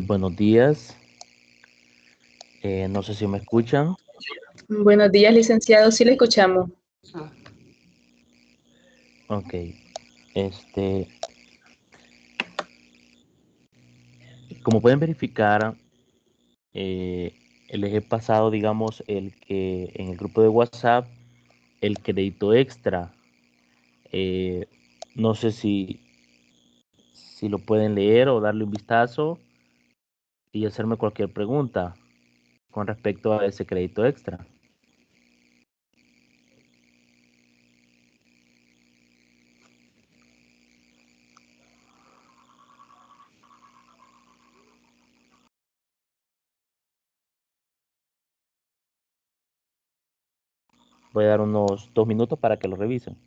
Buenos días. No sé si me escuchan. Buenos días, licenciado. Sí le escuchamos. Ok. Este, Como pueden verificar, eh, les he pasado, digamos, el que en el grupo de WhatsApp, el crédito extra. Eh, no sé si lo pueden leer o darle un vistazo y hacerme cualquier pregunta con respecto a ese crédito extra. Voy a dar unos 2 minutos para que lo revisen.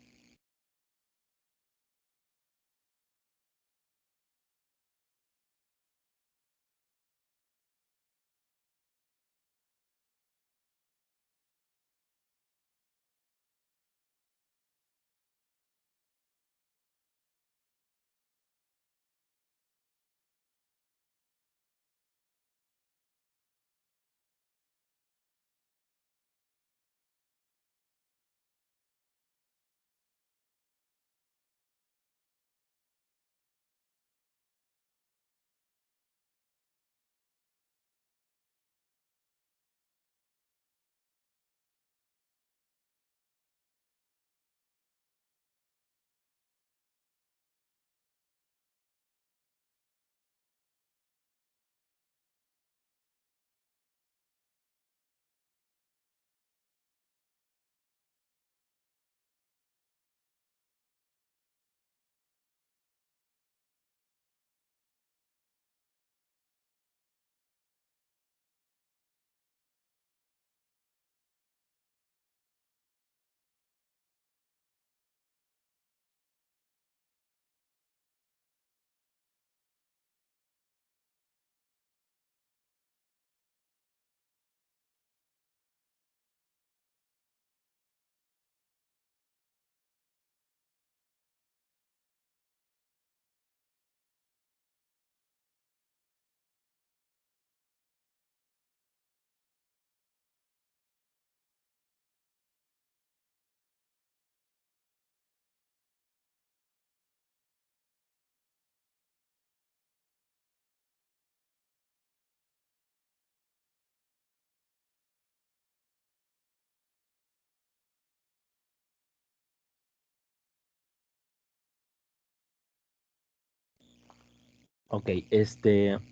Ok,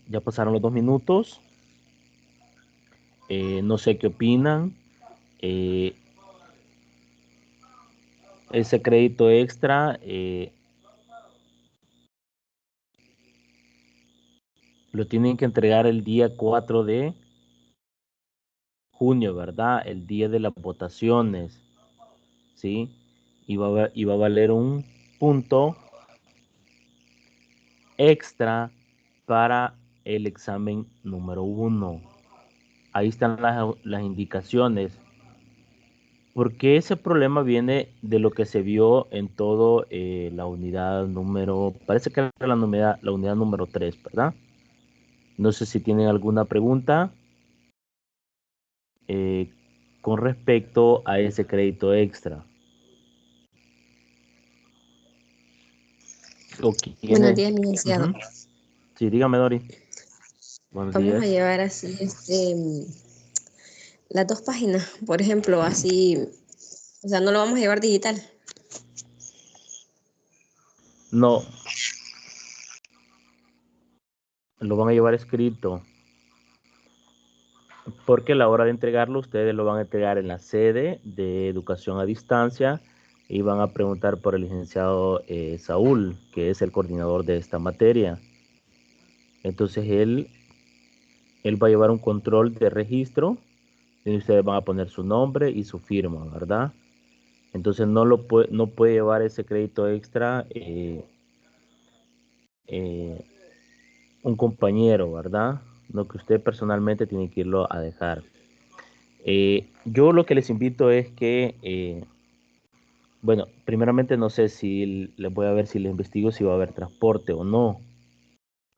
ya pasaron los 2 minutos. No sé qué opinan. Eh, Ese crédito extra lo tienen que entregar el día 4 de junio, ¿verdad? El día de las votaciones, ¿sí? Y va a valer un punto extra para el examen número 1. Ahí están las indicaciones. Porque ese problema viene de lo que se vio en todo la unidad número, parece que era la unidad número 3, ¿verdad? No sé si tienen alguna pregunta eh, con respecto a ese crédito extra. O Buenos quiénes. días, licenciado. Ujú. Sí, dígame, Dori. Buenos Vamos a días. llevar así, las dos páginas, por ejemplo, así, o sea, no lo vamos a llevar digital. No, lo van a llevar escrito. Porque a la hora de entregarlo, ustedes lo van a entregar en la sede de educación a distancia y van a preguntar por el licenciado Saúl, que es el coordinador de esta materia. Entonces él va a llevar un control de registro y ustedes van a poner su nombre y su firma, ¿verdad? Entonces no puede llevar ese crédito extra eh, un compañero, ¿verdad? No, que usted personalmente tiene que irlo a dejar. Yo lo que les invito es que, bueno, primeramente no sé si les voy a ver si les investigo si va a haber transporte o no,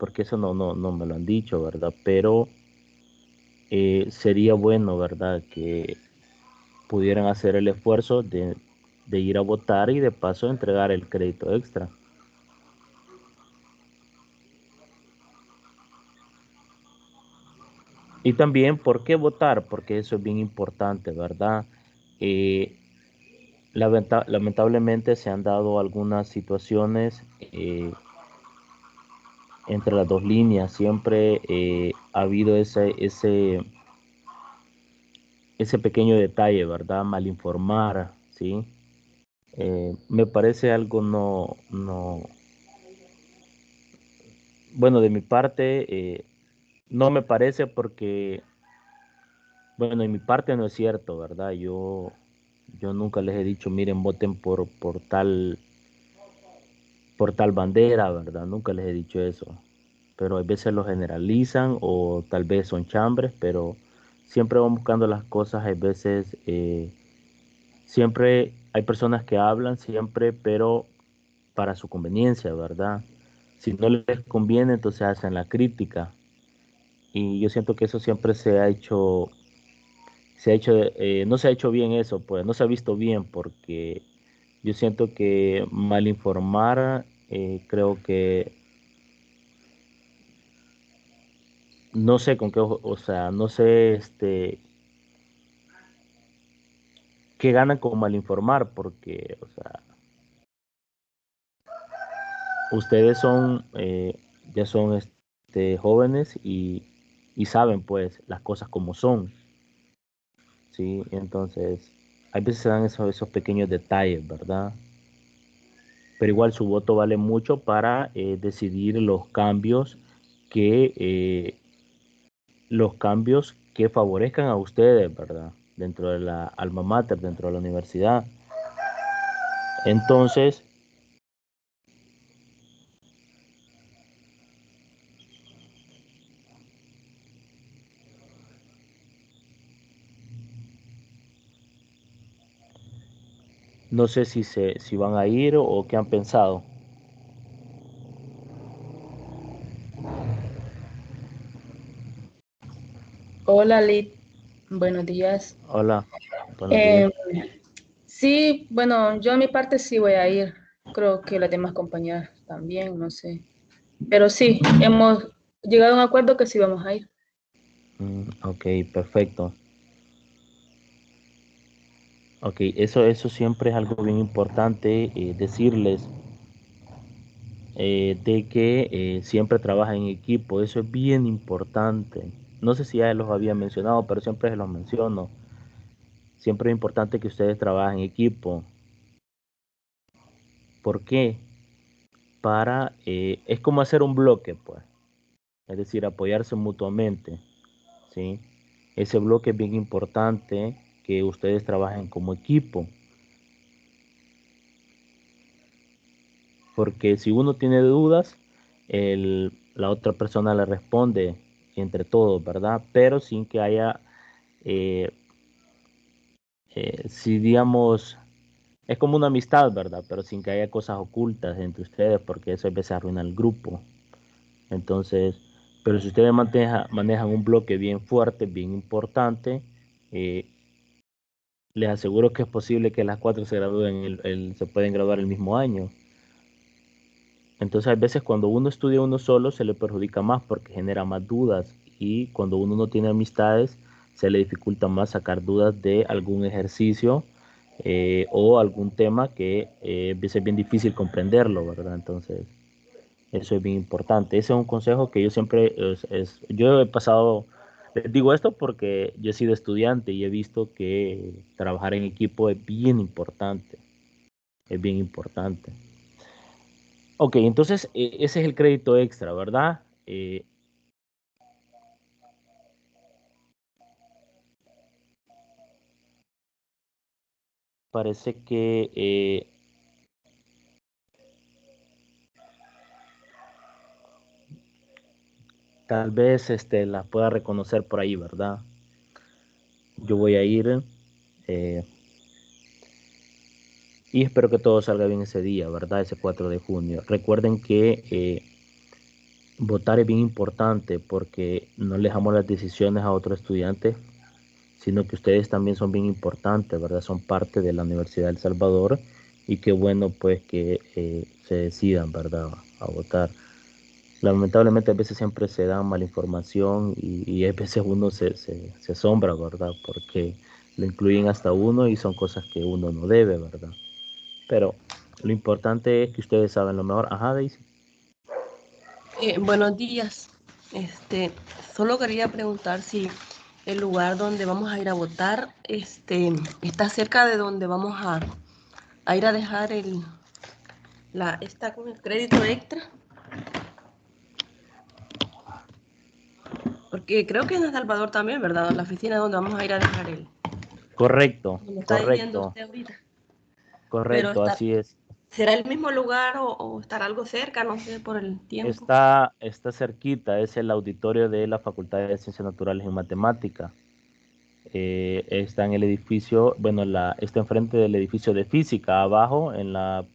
porque eso no me lo han dicho, ¿verdad? Pero sería bueno, ¿verdad? Que pudieran hacer el esfuerzo de ir a votar y de paso entregar el crédito extra. Y también, ¿por qué votar? Porque eso es bien importante, ¿verdad? Eh, lamentablemente se han dado algunas situaciones entre las dos líneas. Siempre ha habido ese pequeño detalle, ¿verdad? Mal informar, ¿sí? Me parece algo bueno, de mi parte, no me parece porque, bueno, en mi parte no es cierto, ¿verdad? Yo nunca les he dicho, miren, voten por tal bandera, ¿verdad? Nunca les he dicho eso. Pero a veces lo generalizan o tal vez son chambres, pero siempre van buscando las cosas, hay veces, siempre hay personas que hablan, siempre, pero para su conveniencia, ¿verdad? Si no les conviene, entonces hacen la crítica. Y yo siento que eso siempre no se ha hecho bien eso, pues no se ha visto bien porque yo siento que mal informar, creo que no sé con qué, o sea, no sé qué ganan con mal informar, porque, o sea, ustedes ya son jóvenes y saben pues las cosas como son, ¿sí? Entonces, hay veces se dan esos pequeños detalles, ¿verdad? Pero igual su voto vale mucho para decidir los cambios que favorezcan a ustedes, ¿verdad? Dentro de la alma mater, dentro de la universidad. Entonces, no sé si van a ir o qué han pensado. Hola, Lid. Buenos días. Hola, buenos días. Eh, sí, bueno, yo a mi parte sí voy a ir. Creo que las demás compañeras también, no sé. Pero sí, hemos llegado a un acuerdo que sí vamos a ir. Ok, perfecto. Ok, eso siempre es algo bien importante decirles de que siempre trabajan en equipo. Eso es bien importante. No sé si ya los había mencionado, pero siempre se los menciono. Siempre es importante que ustedes trabajen en equipo. ¿Por qué? Es como hacer un bloque, pues. Es decir, apoyarse mutuamente, ¿sí? Ese bloque es bien importante que ustedes trabajen como equipo. Porque si uno tiene dudas, la otra persona le responde entre todos, ¿verdad? Pero sin que haya, eh, si digamos, es como una amistad, ¿verdad? Pero sin que haya cosas ocultas entre ustedes, porque eso a veces arruina el grupo. Entonces, pero si ustedes manejan un bloque bien fuerte, bien importante, eh, les aseguro que es posible que las cuatro se gradúen, se pueden graduar el mismo año. Entonces, a veces cuando uno estudia uno solo se le perjudica más porque genera más dudas y cuando uno no tiene amistades se le dificulta más sacar dudas de algún ejercicio o algún tema que a veces es bien difícil comprenderlo, ¿verdad? Entonces, eso es bien importante. Ese es un consejo que yo siempre, yo he pasado, les digo esto porque yo he sido estudiante y he visto que trabajar en equipo es bien importante. Ok, entonces ese es el crédito extra, ¿verdad? Parece que tal vez la pueda reconocer por ahí, ¿verdad? Yo voy a ir eh, y espero que todo salga bien ese día, ¿verdad? Ese 4 de junio. Recuerden que votar es bien importante porque no le dejamos las decisiones a otros estudiantes, sino que ustedes también son bien importantes, ¿verdad? Son parte de la Universidad de El Salvador y qué bueno pues que se decidan, ¿verdad? A votar. Lamentablemente a veces siempre se da mala información y a veces uno se asombra, ¿verdad? Porque lo incluyen hasta uno y son cosas que uno no debe, ¿verdad? Pero lo importante es que ustedes saben lo mejor. Ajá, Daisy. Buenos días. Solo quería preguntar si el lugar donde vamos a ir a votar, está cerca de donde vamos a ir a dejar está con el crédito extra. Porque creo que en El Salvador también, ¿verdad? La oficina donde vamos a ir a dejar Correcto, como está diciendo correcto, usted ahorita. Pero correcto, así es. ¿será el mismo lugar o estará algo cerca? No sé, por el tiempo. Está cerquita, es el auditorio de la Facultad de Ciencias Naturales y Matemática. Está en el edificio, bueno, está enfrente del edificio de física. Abajo, en la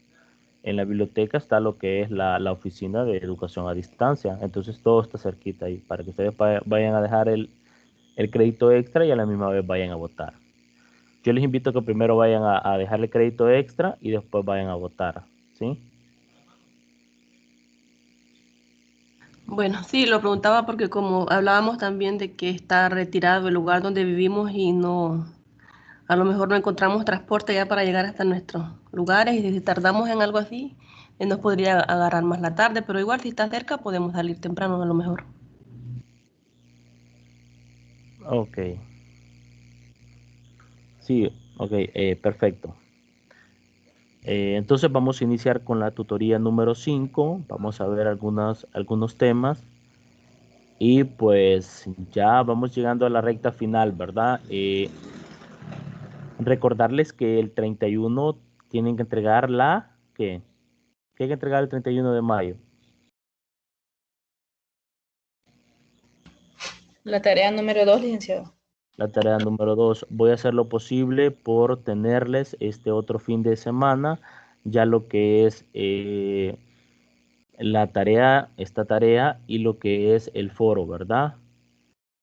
biblioteca, está lo que es la oficina de educación a distancia. Entonces, todo está cerquita ahí para que ustedes vayan a dejar el crédito extra y a la misma vez vayan a votar. Yo les invito a que primero vayan a dejar el crédito extra y después vayan a votar, ¿sí? Bueno, sí, lo preguntaba porque como hablábamos también de que está retirado el lugar donde vivimos y no, a lo mejor no encontramos transporte ya para llegar hasta nuestros lugares y si tardamos en algo así, nos podría agarrar más la tarde, pero igual si está cerca podemos salir temprano a lo mejor. Ok. Sí, ok, perfecto. Entonces vamos a iniciar con la tutoría número 5. Vamos a ver algunos temas. Y pues ya vamos llegando a la recta final, ¿verdad? Recordarles que el 31 tienen que entregar ¿qué? ¿Qué hay que entregar el 31 de mayo? La tarea número 2, licenciado. La tarea número 2. Voy a hacer lo posible por tenerles este otro fin de semana, ya lo que es esta tarea y lo que es el foro, ¿verdad?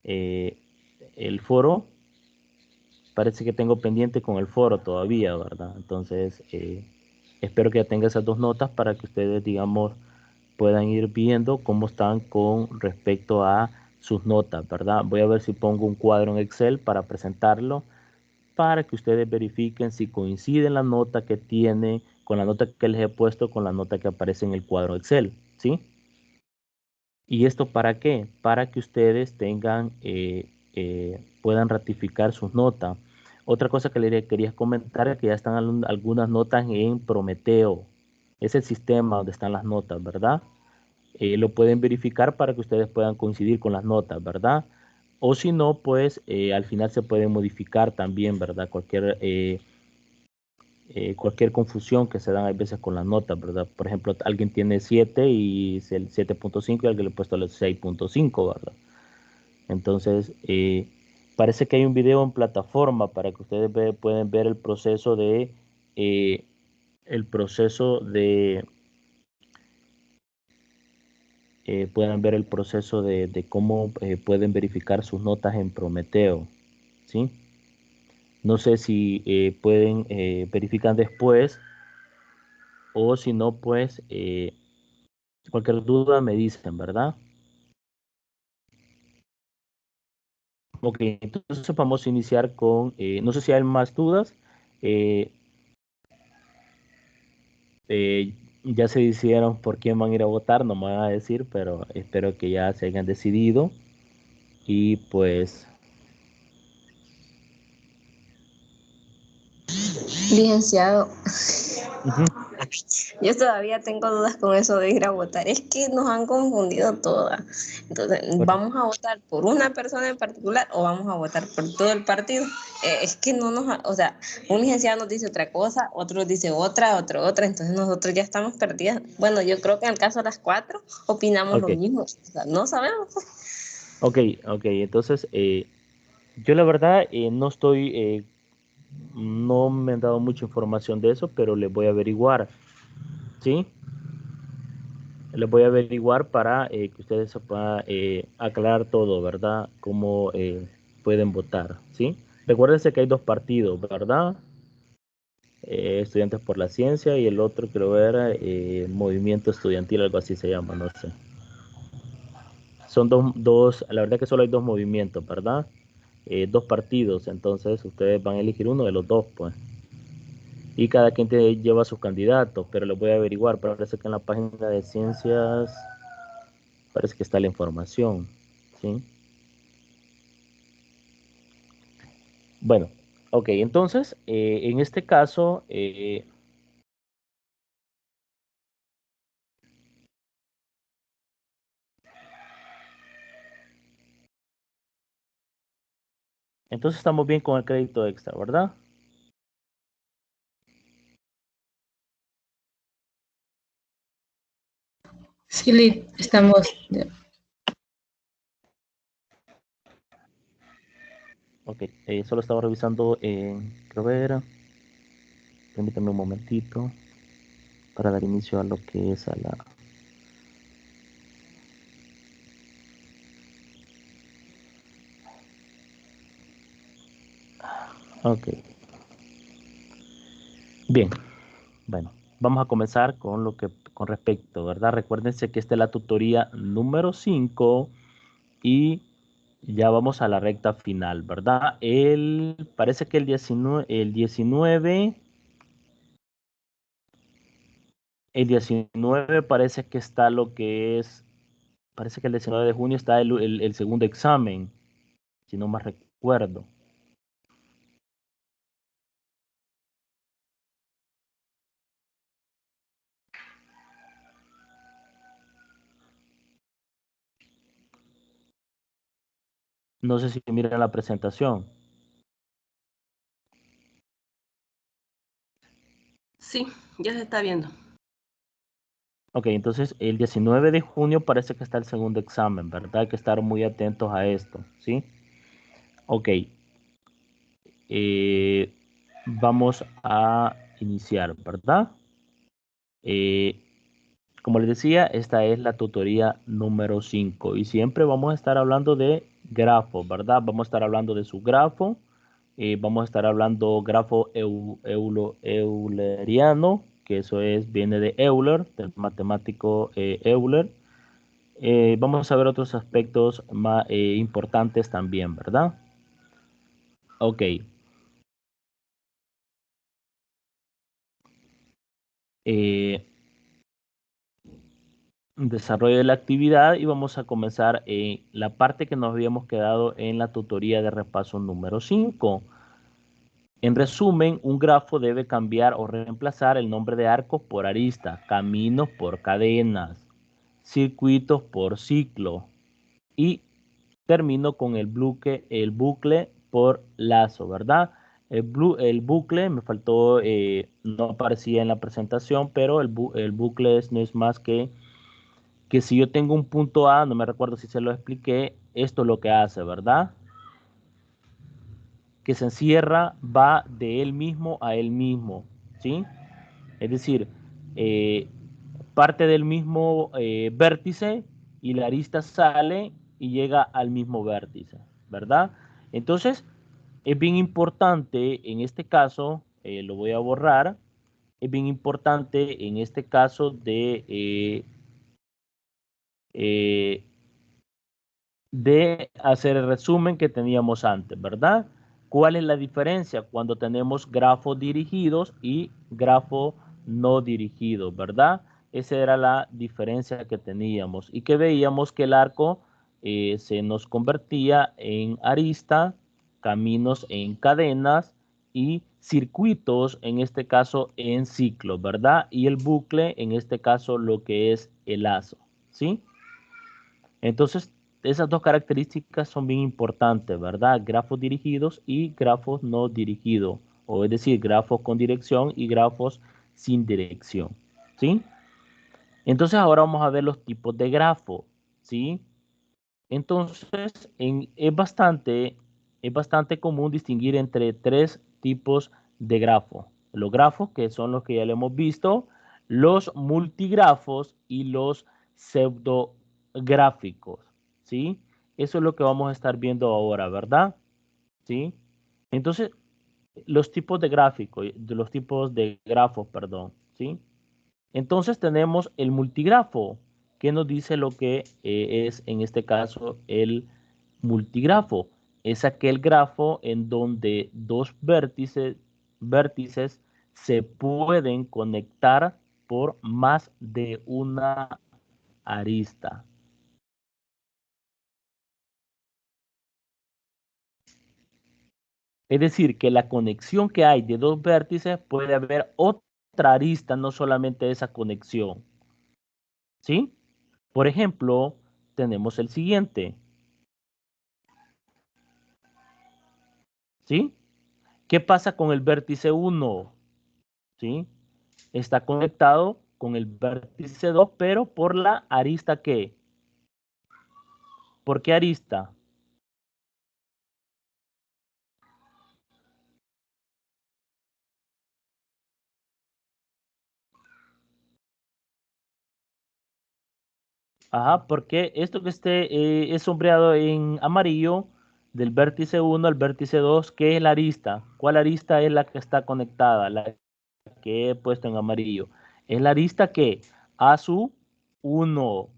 Eh, el foro, parece que tengo pendiente con el foro todavía, ¿verdad? Entonces, espero que ya tenga esas dos notas para que ustedes, digamos, puedan ir viendo cómo están con respecto a sus notas, ¿verdad? Voy a ver si pongo un cuadro en Excel para presentarlo, para que ustedes verifiquen si coincide la nota que tiene con la nota que les he puesto con la nota que aparece en el cuadro Excel, ¿sí? ¿Y esto para qué? Para que ustedes puedan ratificar sus notas. Otra cosa que les quería comentar es que ya están algunas notas en Prometeo. Es el sistema donde están las notas, ¿verdad? Lo pueden verificar para que ustedes puedan coincidir con las notas, ¿verdad? O si no, pues al final se puede modificar también, ¿verdad? Cualquier confusión que se dan a veces con las notas, ¿verdad? Por ejemplo, alguien tiene 7 y es el 7.5 y alguien le ha puesto el 6.5, ¿verdad? Entonces, parece que hay un video en plataforma para que ustedes pueden ver eh, el proceso de, puedan ver el proceso de cómo pueden verificar sus notas en Prometeo, ¿sí? No sé si verifican después o si no, pues cualquier duda me dicen, ¿verdad? Ok, entonces vamos a iniciar con, no sé si hay más dudas. eh, eh, ya se decidieron por quién van a ir a votar, no me van a decir, pero espero que ya se hayan decidido. Y pues, Licenciado, ujú, yo todavía tengo dudas con eso de ir a votar. Es que nos han confundido todas. Entonces, correcto. ¿vamos a votar por una persona en particular o vamos a votar por todo el partido? Es que no nos, o sea, un licenciado nos dice otra cosa, otro dice otra, otro otra, entonces nosotros ya estamos perdidas. Bueno, yo creo que en el caso de las cuatro opinamos lo Ok, mismo. O sea, no sabemos. ok, ok. Entonces, yo la verdad no me han dado mucha información de eso, pero les voy a averiguar, ¿sí? les voy a averiguar para que ustedes se puedan aclarar todo, ¿verdad? Cómo pueden votar, ¿sí? Recuérdense que hay dos partidos, ¿verdad? Estudiantes por la Ciencia y el otro creo era Movimiento Estudiantil, algo así se llama, no sé. Son la verdad que solo hay dos movimientos, ¿verdad? Dos partidos, entonces ustedes van a elegir uno de los dos, pues. Y cada quien lleva sus candidatos, pero les voy a averiguar. Parece que en la página de ciencias parece que está la información, ¿sí? Bueno, ok, entonces, en este caso, entonces estamos bien con el crédito extra, ¿verdad? Sí, estamos. Ok, solo estaba revisando, creo que era. Permítame un momentito para dar inicio a lo que es a la... Ok, bien, bueno, vamos a comenzar con lo que con respecto, ¿verdad? Recuérdense que esta es la tutoría número 5 y ya vamos a la recta final, ¿verdad? Parece que el 19 parece que está lo que es, parece que el 19 de junio está el segundo examen, si no más recuerdo. No sé si miran la presentación. Sí, ya se está viendo. Ok, entonces el 19 de junio parece que está el segundo examen, ¿verdad? Hay que estar muy atentos a esto, ¿sí? Ok, vamos a iniciar, ¿verdad? Como les decía, esta es la tutoría número 5 y siempre vamos a estar hablando de grafos, ¿verdad? Vamos a estar hablando de su grafo, vamos a estar hablando grafo euleriano, que eso viene de Euler, del matemático Euler. Vamos a ver otros aspectos más importantes también, ¿verdad? Ok. Eh, Desarrollo de la actividad y vamos a comenzar la parte que nos habíamos quedado en la tutoría de repaso número 5. En resumen, un grafo debe cambiar o reemplazar el nombre de arcos por arista, caminos por cadenas, circuitos por ciclo y termino con el bucle por lazo, ¿verdad? El bucle, me faltó, no aparecía en la presentación, pero el bucle no es más que si yo tengo un punto A, no me recuerdo si se lo expliqué, esto es lo que hace, ¿verdad? Que se encierra, va de él mismo a él mismo, ¿sí? Es decir, eh, parte del mismo vértice y la arista sale y llega al mismo vértice, ¿verdad? Entonces, es bien importante en este caso, lo voy a borrar, es bien importante en este caso de hacer el resumen que teníamos antes, ¿verdad? ¿Cuál es la diferencia cuando tenemos grafos dirigidos y grafos no dirigidos, ¿verdad? Esa era la diferencia que teníamos y que veíamos que el arco se nos convertía en arista, caminos en cadenas y circuitos, en este caso en ciclos, ¿verdad? Y el bucle, en este caso, lo que es el lazo, ¿sí? Entonces, esas dos características son bien importantes, ¿verdad? Grafos dirigidos y grafos no dirigidos, o es decir, grafos con dirección y grafos sin dirección, ¿sí? Entonces, ahora vamos a ver los tipos de grafo, ¿sí? Entonces, es bastante común distinguir entre tres tipos de grafo. Los grafos, que son los que ya le hemos visto, los multigrafos y los pseudográficos, ¿sí? Eso es lo que vamos a estar viendo ahora, ¿verdad? ¿Sí? Entonces, los tipos de gráficos, los tipos de grafos, perdón, ¿sí? Entonces tenemos el multigrafo, que nos dice lo que es en este caso el multigrafo. Es aquel grafo en donde dos vértices se pueden conectar por más de una arista. Es decir, que la conexión que hay de dos vértices puede haber otra arista, no solamente esa conexión. ¿Sí? Por ejemplo, tenemos el siguiente. ¿Sí? ¿Qué pasa con el vértice 1? ¿Sí? Está conectado con el vértice 2, pero por la arista ¿qué? ¿Por qué arista? Ajá, porque esto que es sombreado en amarillo, del vértice 1 al vértice 2, ¿qué es la arista? ¿Cuál arista es la que está conectada? La que he puesto en amarillo. Es la arista que a su 1.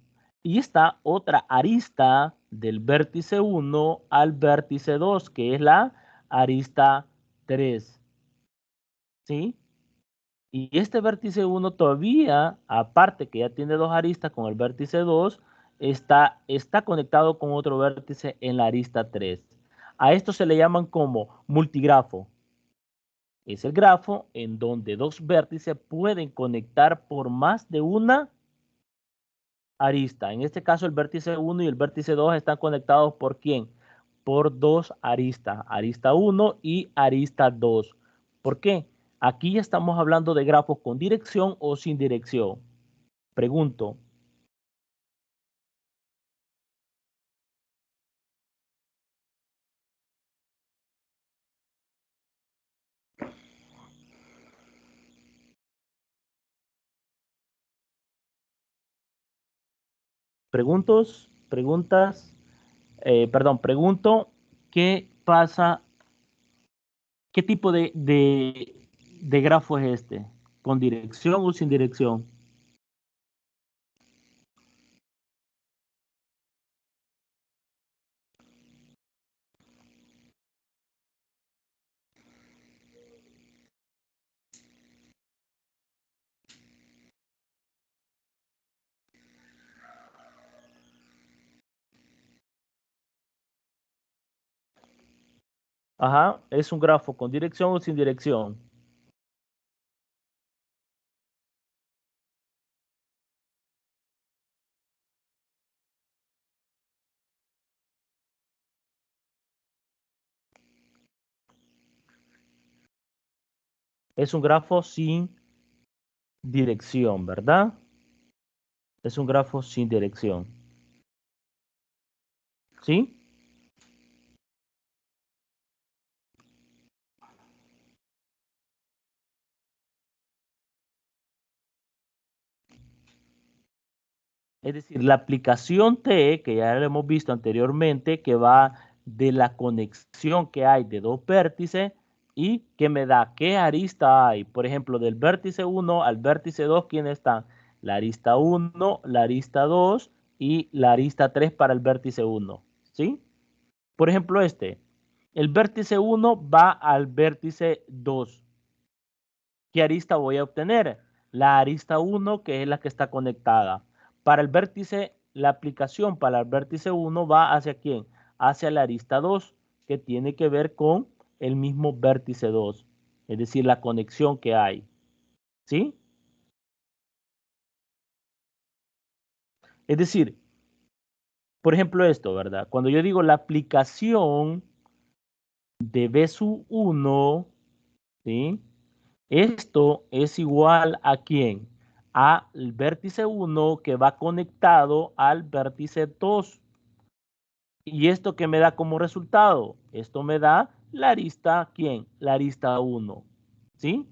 Y está otra arista del vértice 1 al vértice 2, que es la arista 3. ¿Sí? Y este vértice 1 todavía, aparte que ya tiene dos aristas con el vértice 2, está conectado con otro vértice en la arista 3. A esto se le llaman como multigrafo. Es el grafo en donde dos vértices pueden conectar por más de una arista. En este caso, el vértice 1 y el vértice 2 están conectados ¿por quién? Por dos aristas, arista 1 y arista 2. ¿Por qué? Aquí ya estamos hablando de grafos con dirección o sin dirección. Pregunto. Pregunto, ¿qué pasa? ¿Qué tipo de grafo es este? ¿Con dirección o sin dirección? Ajá, ¿es un grafo con dirección o sin dirección? Es un grafo sin dirección, ¿verdad? Es un grafo sin dirección. ¿Sí? Es decir, la aplicación T, que ya lo hemos visto anteriormente, que va de la conexión que hay de dos vértices y que me da qué arista hay. Por ejemplo, del vértice 1 al vértice 2, ¿quiénes están? La arista 1, la arista 2 y la arista 3 para el vértice 1. ¿Sí? Por ejemplo, el vértice 1 va al vértice 2. ¿Qué arista voy a obtener? La arista 1, que es la que está conectada. Para el vértice, la aplicación para el vértice 1 va hacia quién? Hacia la arista 2, que tiene que ver con el mismo vértice 2, es decir, la conexión que hay. ¿Sí? Es decir, por ejemplo esto, ¿verdad? Cuando yo digo la aplicación de B sub 1, ¿sí? Esto es igual a quién? Al vértice 1 que va conectado al vértice 2. ¿Y esto qué me da como resultado? Esto me da la arista, ¿quién? La arista 1. ¿Sí?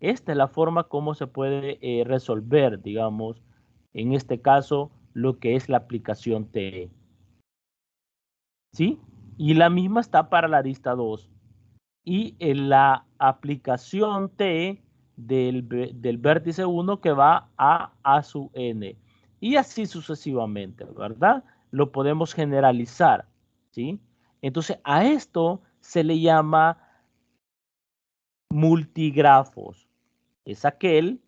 Esta es la forma como se puede resolver, digamos, en este caso, lo que es la aplicación TE. ¿Sí? Y la misma está para la arista 2. Y en la aplicación T del vértice 1 que va a sub n. Y así sucesivamente, ¿verdad? Lo podemos generalizar, ¿sí? Entonces, a esto se le llama multigrafos. Es aquel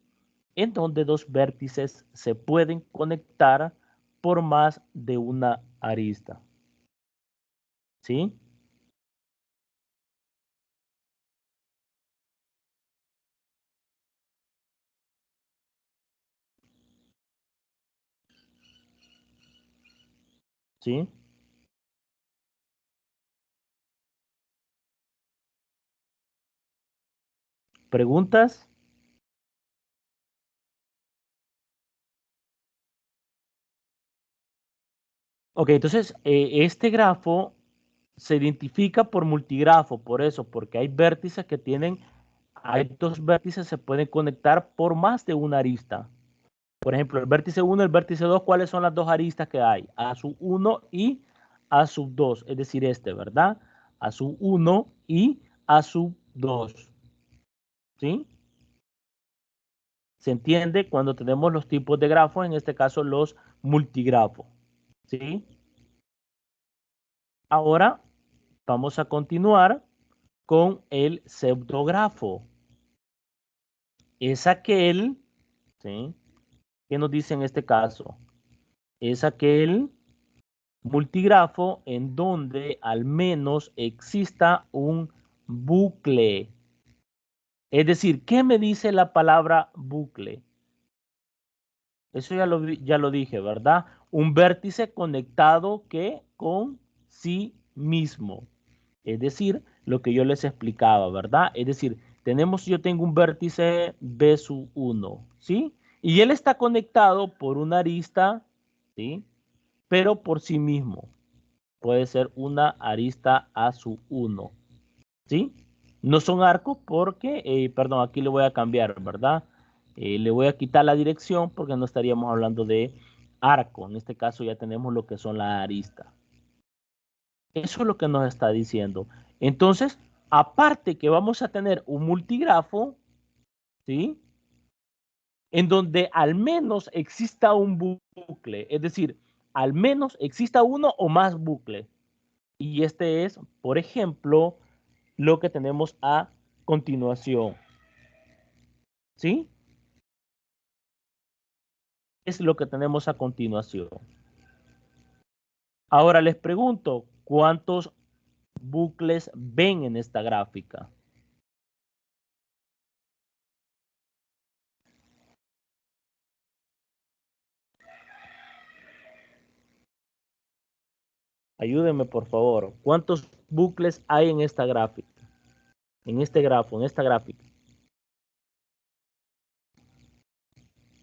en donde dos vértices se pueden conectar por más de una arista, ¿sí? ¿Sí? ¿Preguntas? Ok, entonces este grafo se identifica por multigrafo, por eso, porque hay vértices que tienen, hay dos vértices que se pueden conectar por más de una arista. Por ejemplo, el vértice 1 y el vértice 2, ¿cuáles son las dos aristas que hay? A sub 1 y A sub 2, es decir, este, ¿verdad? A sub 1 y A sub 2. ¿Sí? Se entiende cuando tenemos los tipos de grafos, en este caso los multigrafos. ¿Sí? Ahora vamos a continuar con el pseudografo. Es aquel, ¿sí? ¿Qué nos dice en este caso? Es aquel multigrafo en donde al menos exista un bucle. Es decir, ¿qué me dice la palabra bucle? Eso ya lo dije, ¿verdad? Un vértice conectado que con sí mismo. Es decir, lo que yo les explicaba, ¿verdad? Es decir, yo tengo un vértice B sub 1, ¿sí? Y él está conectado por una arista, ¿sí? Pero por sí mismo. Puede ser una arista A sub 1, ¿sí? No son arcos porque, perdón, aquí le voy a cambiar, ¿verdad? Le voy a quitar la dirección porque no estaríamos hablando de arco. En este caso ya tenemos lo que son las aristas. Eso es lo que nos está diciendo. Entonces, aparte que vamos a tener un multigrafo, ¿sí? En donde al menos exista un bucle, es decir, al menos exista uno o más bucles. Y este es, por ejemplo, lo que tenemos a continuación. ¿Sí? Es lo que tenemos a continuación. Ahora les pregunto, ¿cuántos bucles ven en esta gráfica? Ayúdenme, por favor. ¿Cuántos bucles hay en esta gráfica? En este grafo, en esta gráfica.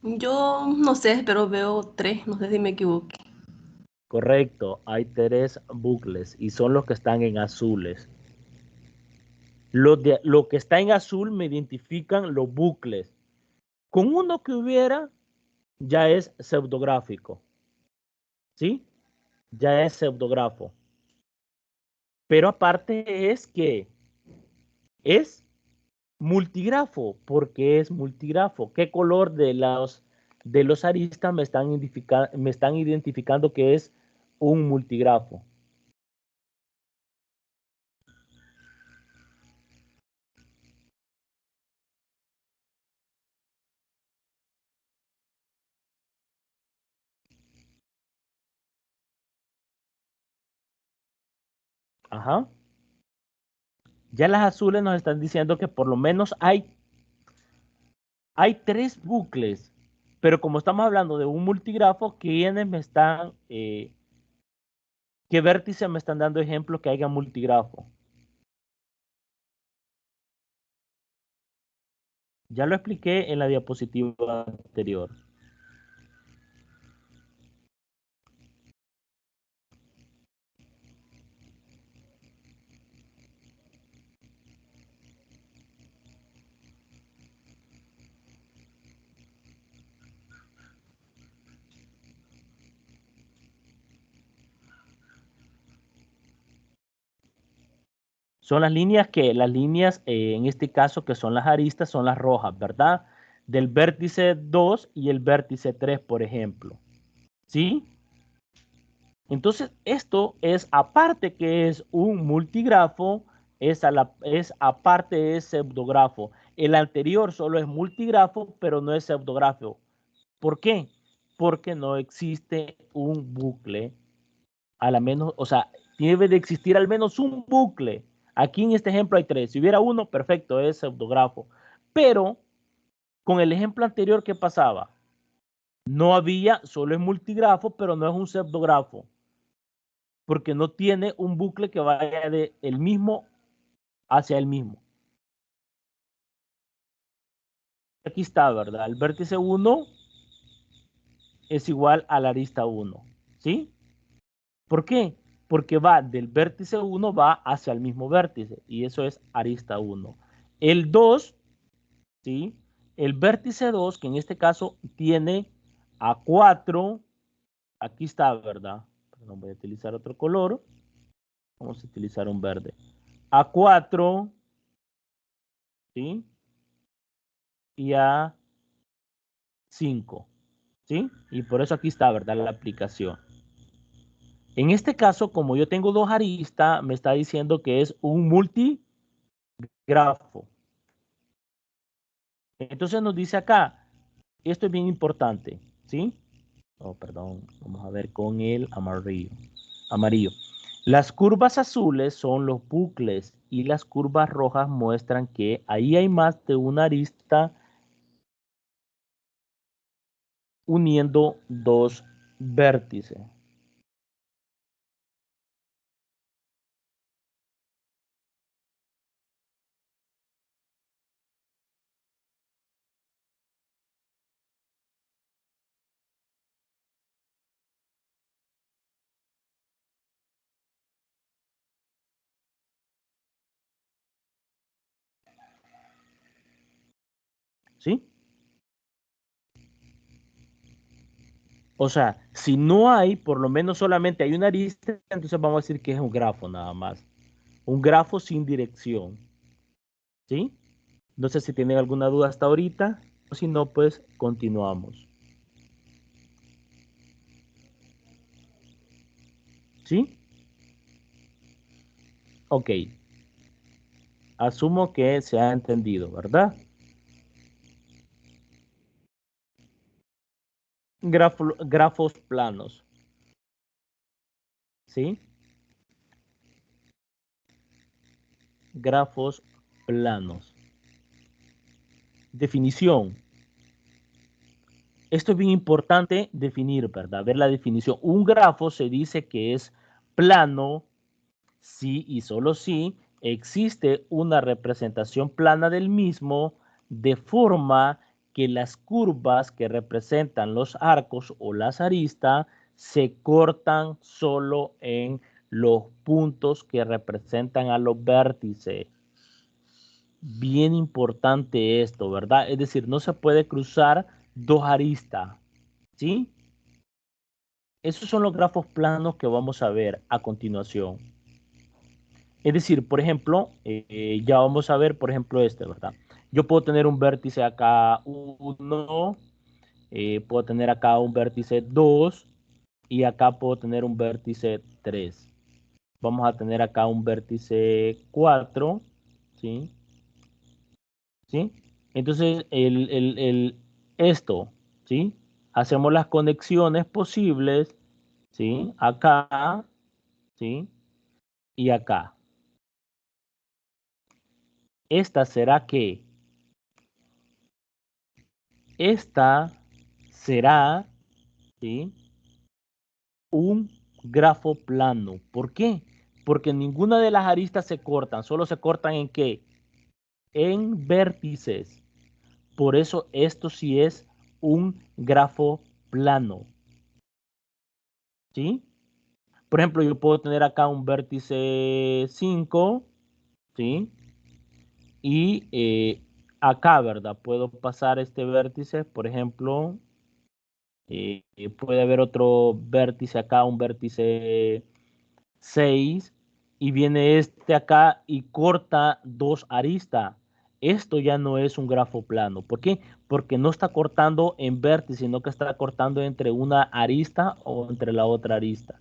Yo no sé, pero veo 3, no sé si me equivoqué. Correcto, hay 3 bucles y son los que están en azules. Lo que está en azul me identifican los bucles. Con uno que hubiera, ya es pseudográfico. ¿Sí? Ya es pseudografo. Pero aparte es que es multigrafo. ¿Por qué es multigrafo? ¿Qué color de los aristas me están identificando que es un multigrafo? Ajá. Ya las azules nos están diciendo que por lo menos hay 3 bucles. Pero como estamos hablando de un multigrafo, ¿quiénes me están, qué vértices me están dando ejemplos que haya multigrafo? Ya lo expliqué en la diapositiva anterior. Son las líneas las líneas en este caso que son las aristas son las rojas, ¿verdad? Del vértice 2 y el vértice 3, por ejemplo. ¿Sí? Entonces, esto es, aparte que es un multigrafo, es aparte es pseudografo. El anterior solo es multigrafo, pero no es pseudografo. ¿Por qué? Porque no existe un bucle, a la menos, o sea, debe de existir al menos un bucle. Aquí en este ejemplo hay 3. Si hubiera uno, perfecto, es pseudografo. Pero con el ejemplo anterior, ¿qué pasaba? No había, solo es multigrafo, pero no es un pseudografo. Porque no tiene un bucle que vaya de el mismo hacia el mismo. Aquí está, ¿verdad? El vértice 1 es igual a la arista 1. ¿Sí? ¿Por qué? Porque va del vértice 1, va hacia el mismo vértice. Y eso es arista 1. El 2, ¿sí? El vértice 2, que en este caso tiene a 4. Aquí está, ¿verdad? Perdón, voy a utilizar otro color. Vamos a utilizar un verde. A 4, ¿sí? Y a 5, ¿sí? Y por eso aquí está, ¿verdad? La aplicación. En este caso, como yo tengo 2 aristas, me está diciendo que es un multigrafo. Entonces nos dice acá, esto es bien importante, ¿sí? Oh, perdón, vamos a ver con el amarillo. Las curvas azules son los bucles y las curvas rojas muestran que ahí hay más de una arista uniendo 2 vértices. ¿Sí? O sea, si no hay, por lo menos solamente hay una arista, entonces vamos a decir que es un grafo nada más. Un grafo sin dirección. ¿Sí? No sé si tienen alguna duda hasta ahorita, o si no, pues continuamos. ¿Sí? Ok. Asumo que se ha entendido, ¿verdad? Grafos planos. ¿Sí? Grafos planos. Definición. Esto es bien importante definir, ¿verdad? Ver la definición. Un grafo se dice que es plano si y solo si existe una representación plana del mismo de forma que las curvas que representan los arcos o las aristas se cortan solo en los puntos que representan a los vértices. Bien importante esto, ¿verdad? Es decir, no se puede cruzar 2 aristas, ¿sí? Esos son los grafos planos que vamos a ver a continuación. Es decir, por ejemplo, ya vamos a ver, por ejemplo, este, ¿verdad? Yo puedo tener un vértice acá 1, puedo tener acá un vértice 2 y acá puedo tener un vértice 3. Vamos a tener acá un vértice 4, ¿sí? ¿Sí? Entonces, esto, ¿sí? Hacemos las conexiones posibles, ¿sí? Acá, ¿sí? Y acá. Esta será que esta será, ¿sí? Un grafo plano. ¿Por qué? Porque ninguna de las aristas se cortan, solo se cortan ¿en qué? En vértices. Por eso esto sí es un grafo plano. ¿Sí? Por ejemplo, yo puedo tener acá un vértice 5, ¿sí? Y acá, ¿verdad? Puedo pasar este vértice, por ejemplo, puede haber otro vértice acá, un vértice 6, y viene este acá y corta dos aristas. Esto ya no es un grafo plano. ¿Por qué? Porque no está cortando en vértice, sino que está cortando entre una arista o entre la otra arista.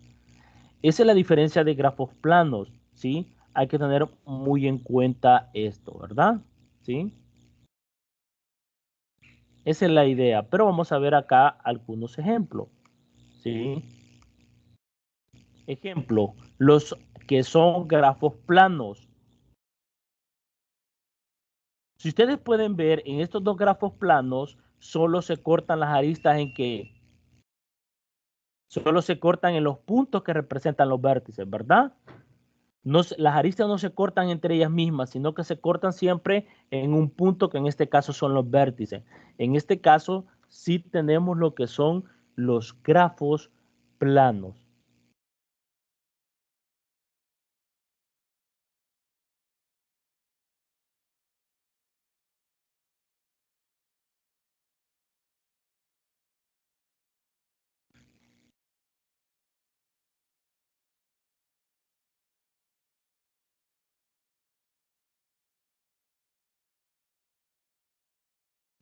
Esa es la diferencia de grafos planos, ¿sí? Hay que tener muy en cuenta esto, ¿verdad? ¿Sí? Esa es la idea, pero vamos a ver acá algunos ejemplos, ¿sí? Ejemplo, los que son grafos planos. Si ustedes pueden ver, en estos dos grafos planos, solo se cortan las aristas en que solo se cortan en los puntos que representan los vértices, ¿verdad? No, las aristas no se cortan entre ellas mismas, sino que se cortan siempre en un punto que en este caso son los vértices. En este caso sí tenemos lo que son los grafos planos.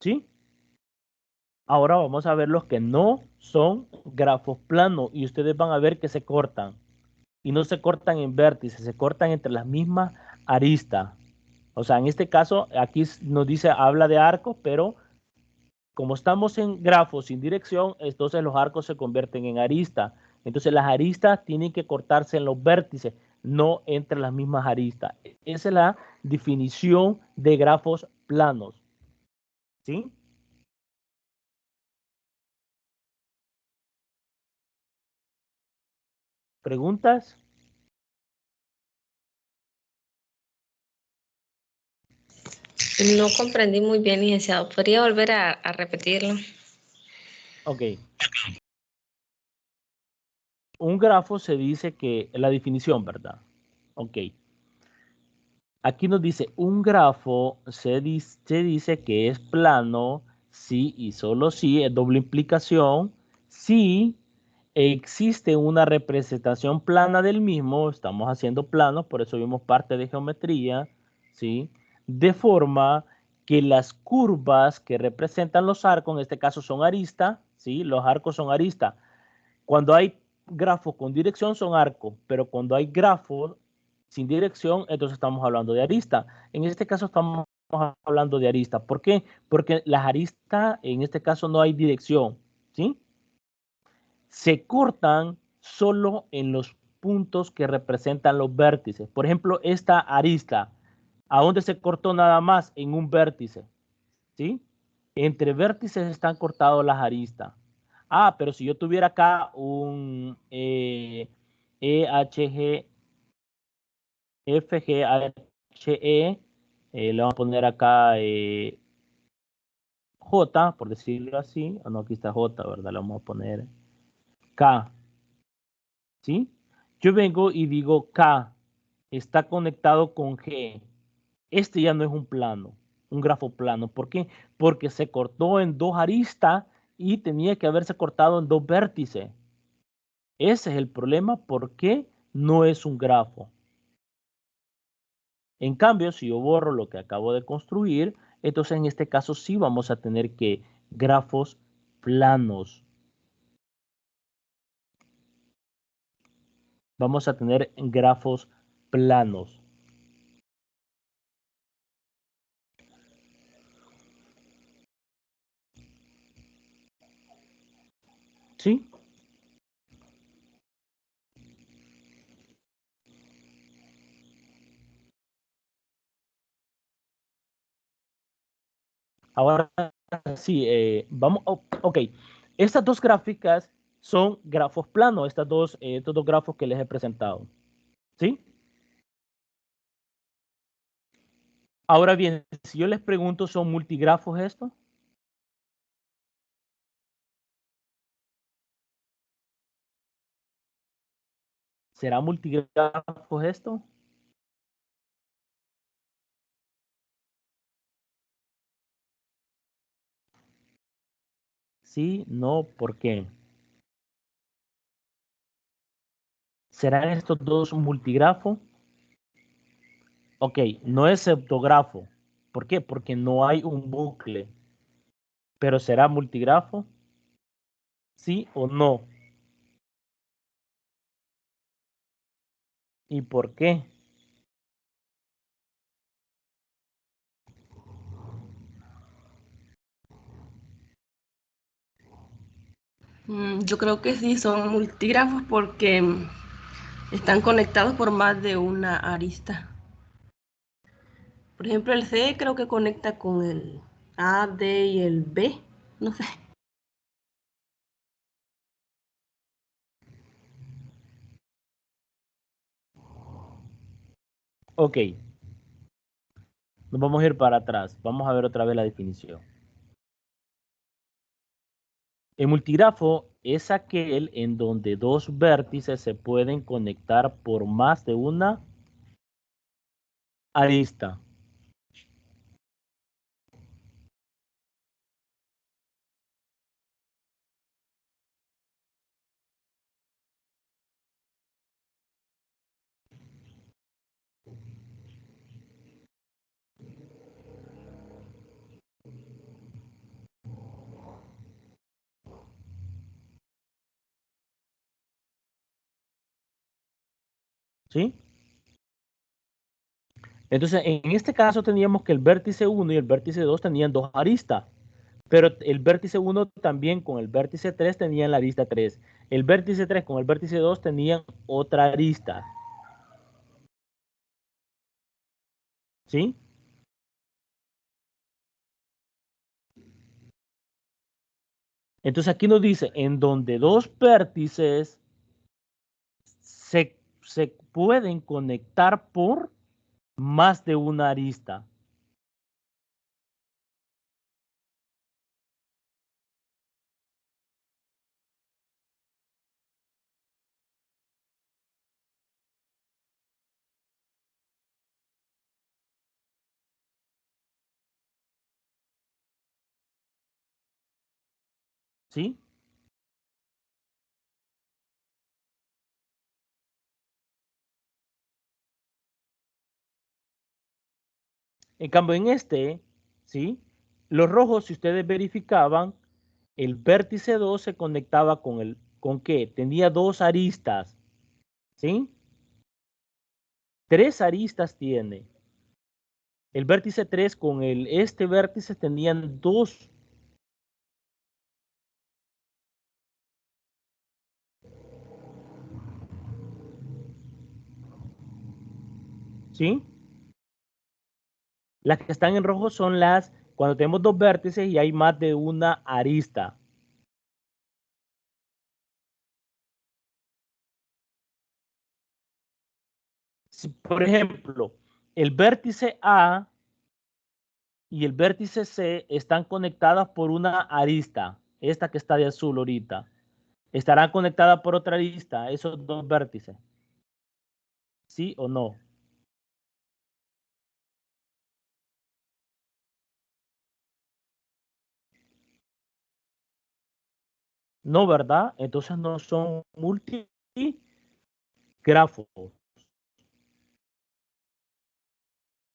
¿Sí? Ahora vamos a ver los que no son grafos planos y ustedes van a ver que se cortan. Y no se cortan en vértices, se cortan entre las mismas aristas. O sea, en este caso, aquí nos dice, habla de arcos, pero como estamos en grafos sin dirección, entonces los arcos se convierten en aristas. Entonces las aristas tienen que cortarse en los vértices, no entre las mismas aristas. Esa es la definición de grafos planos. ¿Sí? ¿Preguntas? No comprendí muy bien, licenciado. ¿Podría volver a repetirlo? Ok. Un grafo se dice que, la definición, ¿verdad? Ok. Aquí nos dice, un grafo se dice que es plano si y solo si, es doble implicación, si existe una representación plana del mismo, estamos haciendo planos, por eso vimos parte de geometría, ¿sí? De forma que las curvas que representan los arcos, en este caso son aristas, ¿sí? Los arcos son aristas. Cuando hay grafos con dirección son arcos, pero cuando hay grafos sin dirección, entonces estamos hablando de arista. En este caso estamos hablando de arista. ¿Por qué? Porque las aristas, en este caso no hay dirección, ¿sí? Se cortan solo en los puntos que representan los vértices. Por ejemplo, esta arista, ¿a dónde se cortó nada más? En un vértice, ¿sí? Entre vértices están cortados las aristas. Ah, pero si yo tuviera acá un EHG, FGHE, le vamos a poner acá J, por decirlo así. O no, aquí está J, ¿verdad? Le vamos a poner K, ¿sí? Yo vengo y digo K está conectado con G. Este ya no es un plano, un grafo plano. ¿Por qué? Porque se cortó en dos aristas y tenía que haberse cortado en dos vértices. Ese es el problema, ¿por qué no es un grafo? En cambio, si yo borro lo que acabo de construir, entonces en este caso sí vamos a tener que grafos planos. Vamos a tener grafos planos. ¿Sí? Ahora sí, vamos, ok. Estas dos gráficas son grafos planos, estos dos grafos que les he presentado. ¿Sí? Ahora bien, si yo les pregunto, ¿son multigrafos estos? ¿Será multigrafos esto? Sí, no, ¿por qué? ¿Serán estos dos multigrafos? Ok, no es septografo. ¿Por qué? Porque no hay un bucle. ¿Pero será multigrafo? ¿Sí o no? ¿Y por qué? Yo creo que sí, son multígrafos porque están conectados por más de una arista. Por ejemplo, el C creo que conecta con el A, D y el B. No sé. Ok, nos vamos a ir para atrás. Vamos a ver otra vez la definición. El multigrafo es aquel en donde dos vértices se pueden conectar por más de una arista. ¿Sí? Entonces, en este caso teníamos que el vértice 1 y el vértice 2 tenían dos aristas, pero el vértice 1 también con el vértice 3 tenían la arista 3. El vértice 3 con el vértice 2 tenían otra arista. ¿Sí? Entonces aquí nos dice, en donde dos vértices se pueden conectar por más de una arista. ¿Sí? En cambio, en este, ¿sí? Los rojos, si ustedes verificaban, el vértice 2 se conectaba ¿con qué? Tenía dos aristas, ¿sí? Tres aristas tiene. El vértice 3 con este vértice tenían dos. ¿Sí? Las que están en rojo son cuando tenemos dos vértices y hay más de una arista. Si, por ejemplo, el vértice A y el vértice C están conectadas por una arista, esta que está de azul ahorita, estarán conectadas por otra arista, esos dos vértices. ¿Sí o no? No, ¿verdad? Entonces no son multigrafos.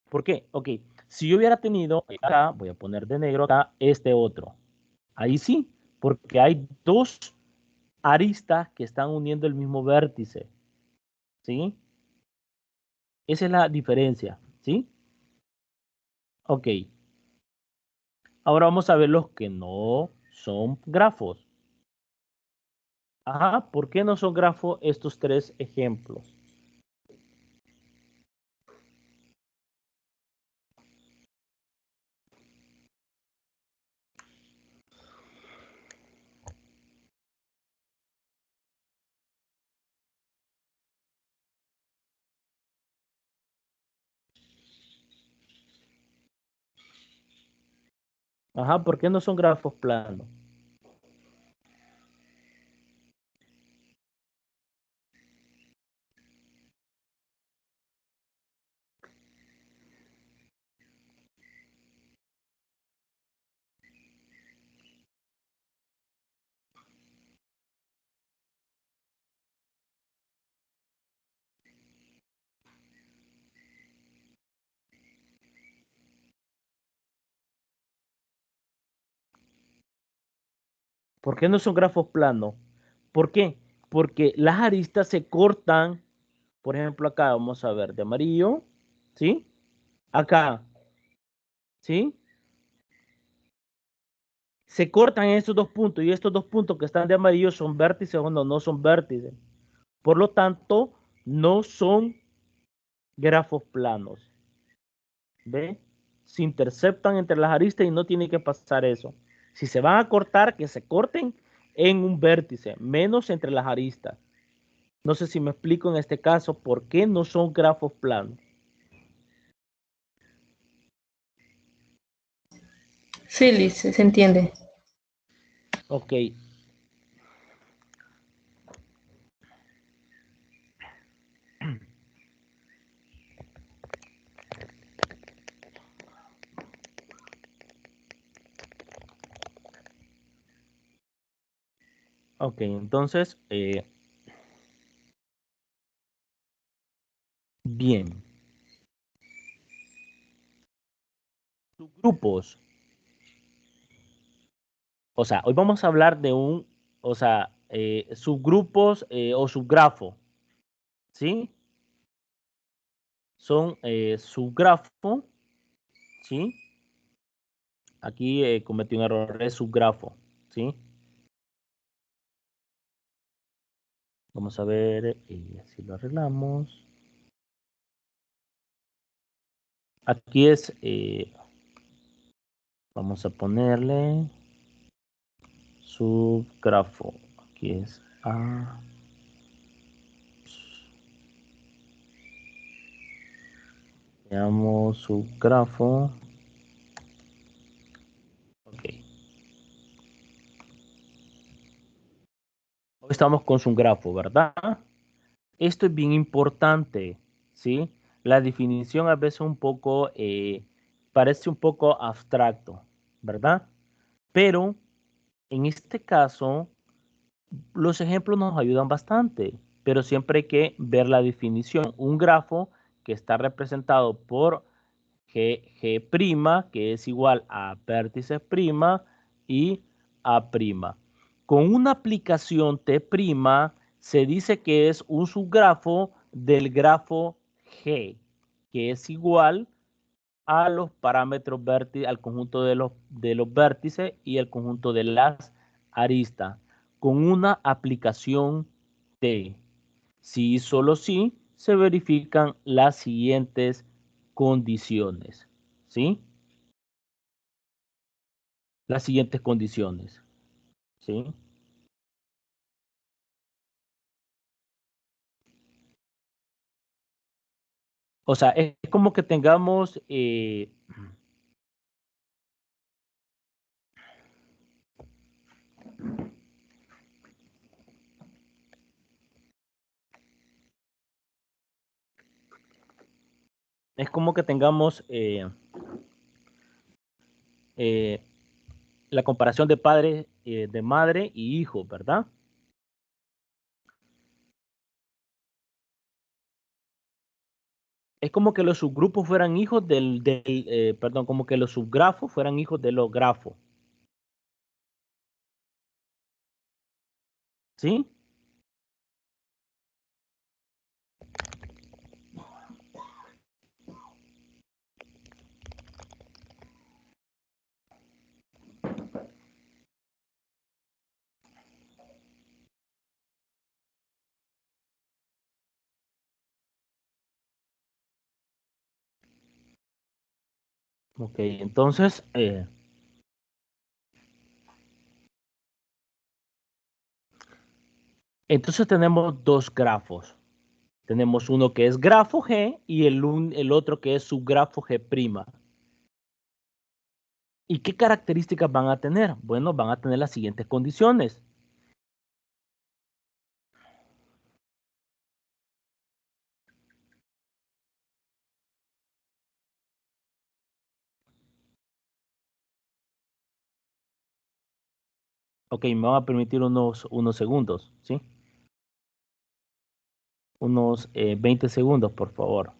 ¿Por qué? Ok, si yo hubiera tenido acá, voy a poner de negro acá, este otro. Ahí sí, porque hay dos aristas que están uniendo el mismo vértice. ¿Sí? Esa es la diferencia. ¿Sí? Ok. Ahora vamos a ver los que no son grafos. Ajá, ¿por qué no son grafos estos tres ejemplos? Ajá, ¿por qué no son grafos planos? ¿Por qué no son grafos planos? ¿Por qué? Porque las aristas se cortan, por ejemplo, acá vamos a ver de amarillo, ¿sí? Acá, ¿sí? Se cortan estos dos puntos y estos dos puntos que están de amarillo son vértices o no son vértices. Por lo tanto, no son grafos planos. ¿Ve? Se interceptan entre las aristas y no tiene que pasar eso. Si se van a cortar, que se corten en un vértice, menos entre las aristas. No sé si me explico en este caso por qué no son grafos planos. Sí, Liz, se entiende. Ok. Ok, entonces, bien. Subgrupos. O sea, hoy vamos a hablar de subgrupos o subgrafo. ¿Sí? Son subgrafo. ¿Sí? Aquí cometí un error, es subgrafo. ¿Sí? Vamos a ver si lo arreglamos. Aquí es, vamos a ponerle subgrafo. Aquí es A. Veamos subgrafo. Ok. Hoy estamos con subgrafo, ¿verdad? Esto es bien importante, ¿sí? La definición a veces un poco, parece un poco abstracto, ¿verdad? Pero en este caso, los ejemplos nos ayudan bastante, pero siempre hay que ver la definición. Un grafo que está representado por G', que es igual a vértices prima y A'. Con una aplicación T', se dice que es un subgrafo del grafo G, que es igual a los parámetros vértices, al conjunto de los vértices y el conjunto de las aristas, con una aplicación T. Si y solo si se verifican las siguientes condiciones, ¿sí? Las siguientes condiciones, ¿sí? O sea, es como que tengamos, es como que tengamos eh, la comparación de padre, de madre y hijo, ¿verdad? Es como que los subgrupos fueran hijos perdón, como que los subgrafos fueran hijos de los grafos, ¿sí? Ok, entonces tenemos dos grafos. Tenemos uno que es grafo G y el otro que es subgrafo G'. ¿Y qué características van a tener? Bueno, van a tener las siguientes condiciones. Ok, me van a permitir unos segundos, ¿sí? Unos 20 segundos, por favor.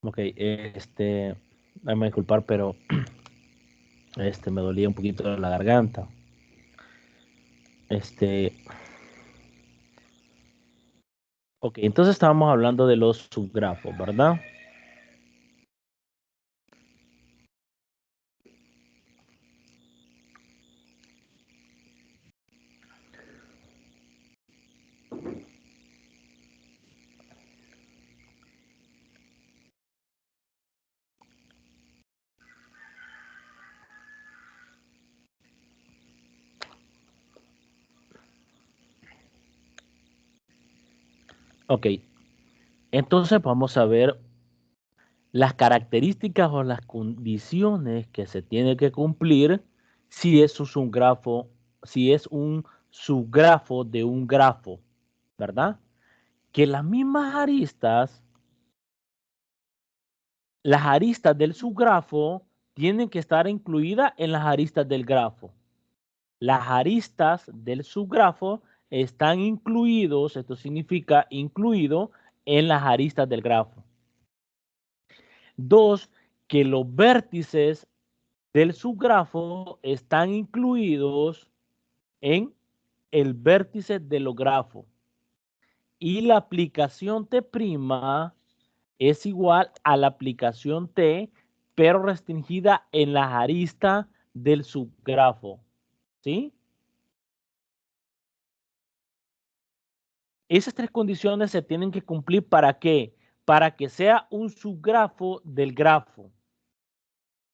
Ok, dame disculpar, pero me dolía un poquito la garganta. Ok, entonces estábamos hablando de los subgrafos, ¿verdad? Ok, entonces vamos a ver las características o las condiciones que se tiene que cumplir si eso es un grafo, si es un subgrafo de un grafo, ¿verdad? Que las mismas aristas, las aristas del subgrafo tienen que estar incluidas en las aristas del grafo. Las aristas del subgrafo están incluidos, esto significa incluido en las aristas del grafo. Dos, que los vértices del subgrafo están incluidos en el vértice del grafo. Y la aplicación T' es igual a la aplicación T, pero restringida en las aristas del subgrafo. ¿Sí? Esas tres condiciones se tienen que cumplir ¿para qué? Para que sea un subgrafo del grafo.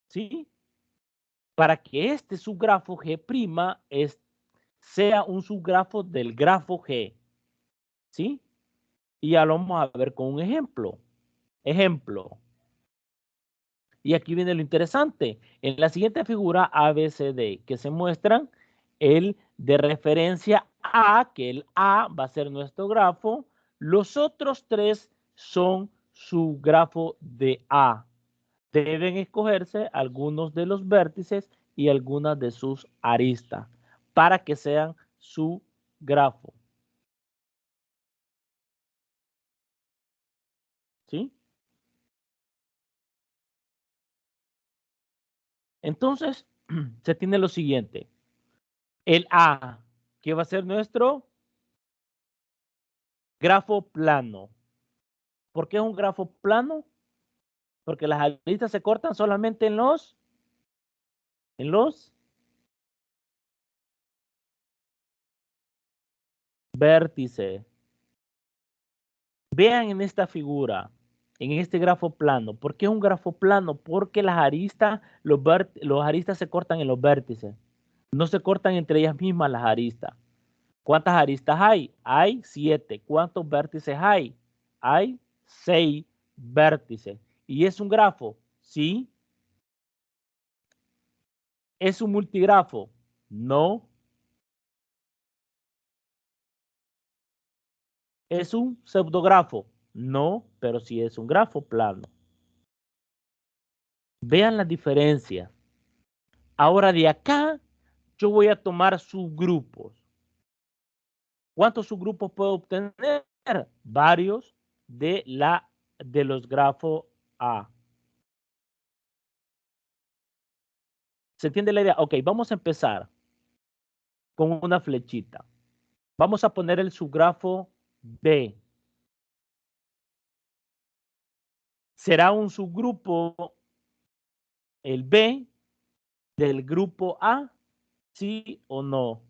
¿Sí? Para que este subgrafo G' sea un subgrafo del grafo G. ¿Sí? Y ya lo vamos a ver con un ejemplo. Ejemplo. Y aquí viene lo interesante. En la siguiente figura ABCD que se muestran el de referencia A, que el A va a ser nuestro grafo. Los otros tres son su grafo de A. Deben escogerse algunos de los vértices y algunas de sus aristas para que sean su grafo. ¿Sí? Entonces, se tiene lo siguiente. El A, que va a ser nuestro grafo plano. ¿Por qué es un grafo plano? Porque las aristas se cortan solamente en los vértices. Vean en esta figura, en este grafo plano. ¿Por qué es un grafo plano? Porque las aristas, los aristas se cortan en los vértices. No se cortan entre ellas mismas las aristas. ¿Cuántas aristas hay? Hay 7. ¿Cuántos vértices hay? Hay 6 vértices. ¿Y es un grafo? Sí. ¿Es un multigrafo? No. ¿Es un pseudografo? No, pero sí es un grafo plano. Vean la diferencia. Ahora de acá yo voy a tomar subgrupos. ¿Cuántos subgrupos puedo obtener? Varios de los grafos A. ¿Se entiende la idea? Ok, vamos a empezar con una flechita. Vamos a poner el subgrafo B. ¿Será un subgrupo el B del grupo A? ¿Sí o no?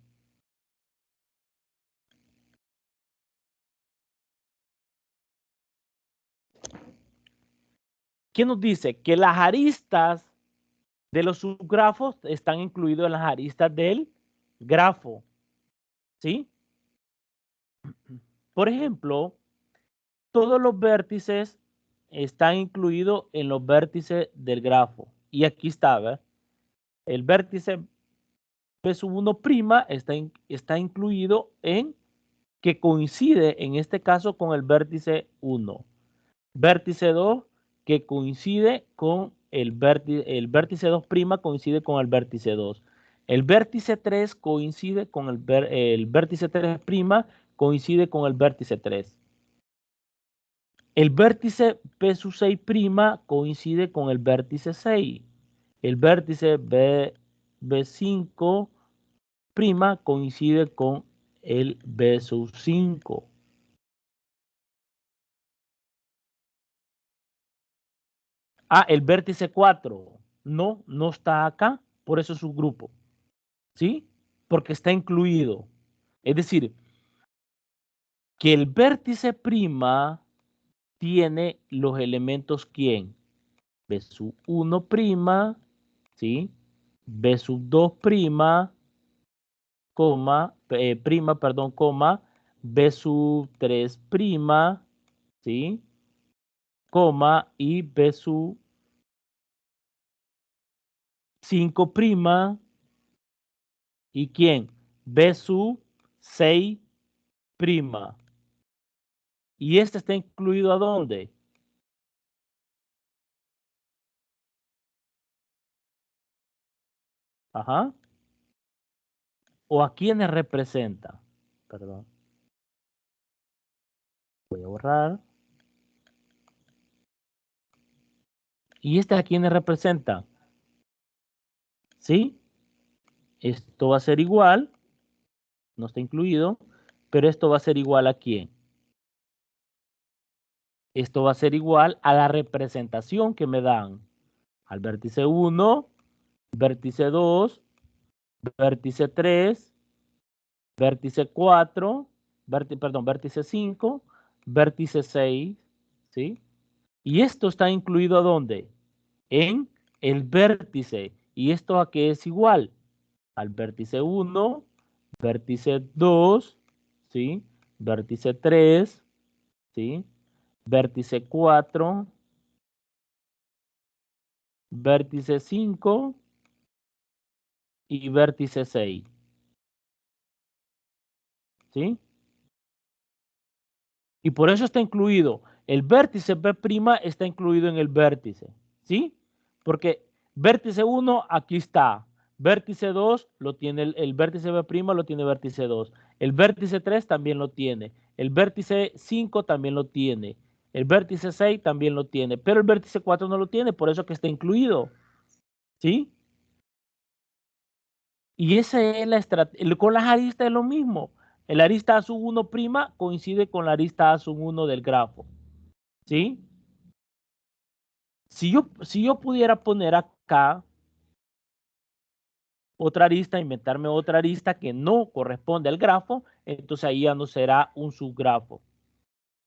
¿Qué nos dice? Que las aristas de los subgrafos están incluidos en las aristas del grafo. ¿Sí? Por ejemplo, todos los vértices están incluidos en los vértices del grafo. Y aquí está, ¿verdad? El vértice P1' está incluido en que coincide en este caso con el vértice 1. Vértice 2 que coincide con el vértice 2' coincide con el vértice 2. El vértice 3 coincide con el vértice 3' coincide con el vértice 3. El vértice B sub 6' coincide con el vértice 6. El vértice B5' coincide con el B sub 5. Ah, el vértice 4. No, no está acá, por eso es un grupo. ¿Sí? Porque está incluido. Es decir, que el vértice prima tiene los elementos ¿quién? B sub 1 prima, ¿sí? B sub 2 prima, coma, B sub 3 prima, ¿sí? Coma, y B sub 5 prima, ¿y quién? B sub 6 prima. ¿Y este está incluido a dónde? Ajá. ¿O a quiénes representa? Perdón. Voy a borrar. ¿Y este a quiénes representa? ¿Sí? Esto va a ser igual. No está incluido. Pero esto va a ser igual a quién. Esto va a ser igual a la representación que me dan. Al vértice 1, vértice 2, vértice 3, vértice 4, vértice 5, vértice 6, ¿sí? Y esto está incluido ¿a dónde? En el vértice. ¿Y esto a qué es igual? Al vértice 1, vértice 2, ¿sí? Vértice 3, ¿sí? Vértice 4, vértice 5 y vértice 6, ¿sí? Y por eso está incluido. El vértice B' está incluido en el vértice, ¿sí? Porque vértice 1 aquí está. Vértice 2 lo tiene, el vértice B' lo tiene vértice 2. El vértice 3 también lo tiene. El vértice 5 también lo tiene. El vértice 6 también lo tiene. Pero el vértice 4 no lo tiene, por eso que está incluido, ¿sí? Y esa es la estrategia. Con las aristas es lo mismo. El arista A sub 1' coincide con la arista A sub 1 del grafo, ¿sí? Si yo pudiera poner acá otra arista, inventarme otra arista que no corresponde al grafo, entonces ahí ya no será un subgrafo,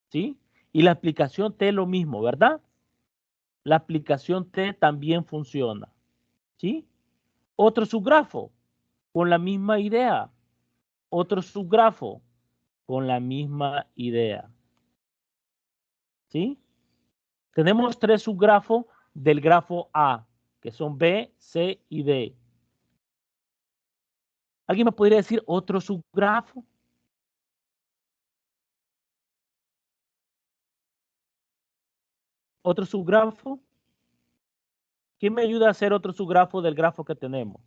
¿sí? Y la aplicación T es lo mismo, ¿verdad? La aplicación T también funciona, ¿sí? Otro subgrafo con la misma idea. Otro subgrafo con la misma idea, ¿sí? Tenemos tres subgrafos del grafo A, que son B, C y D. ¿Alguien me podría decir otro subgrafo? ¿Otro subgrafo? ¿Quién me ayuda a hacer otro subgrafo del grafo que tenemos?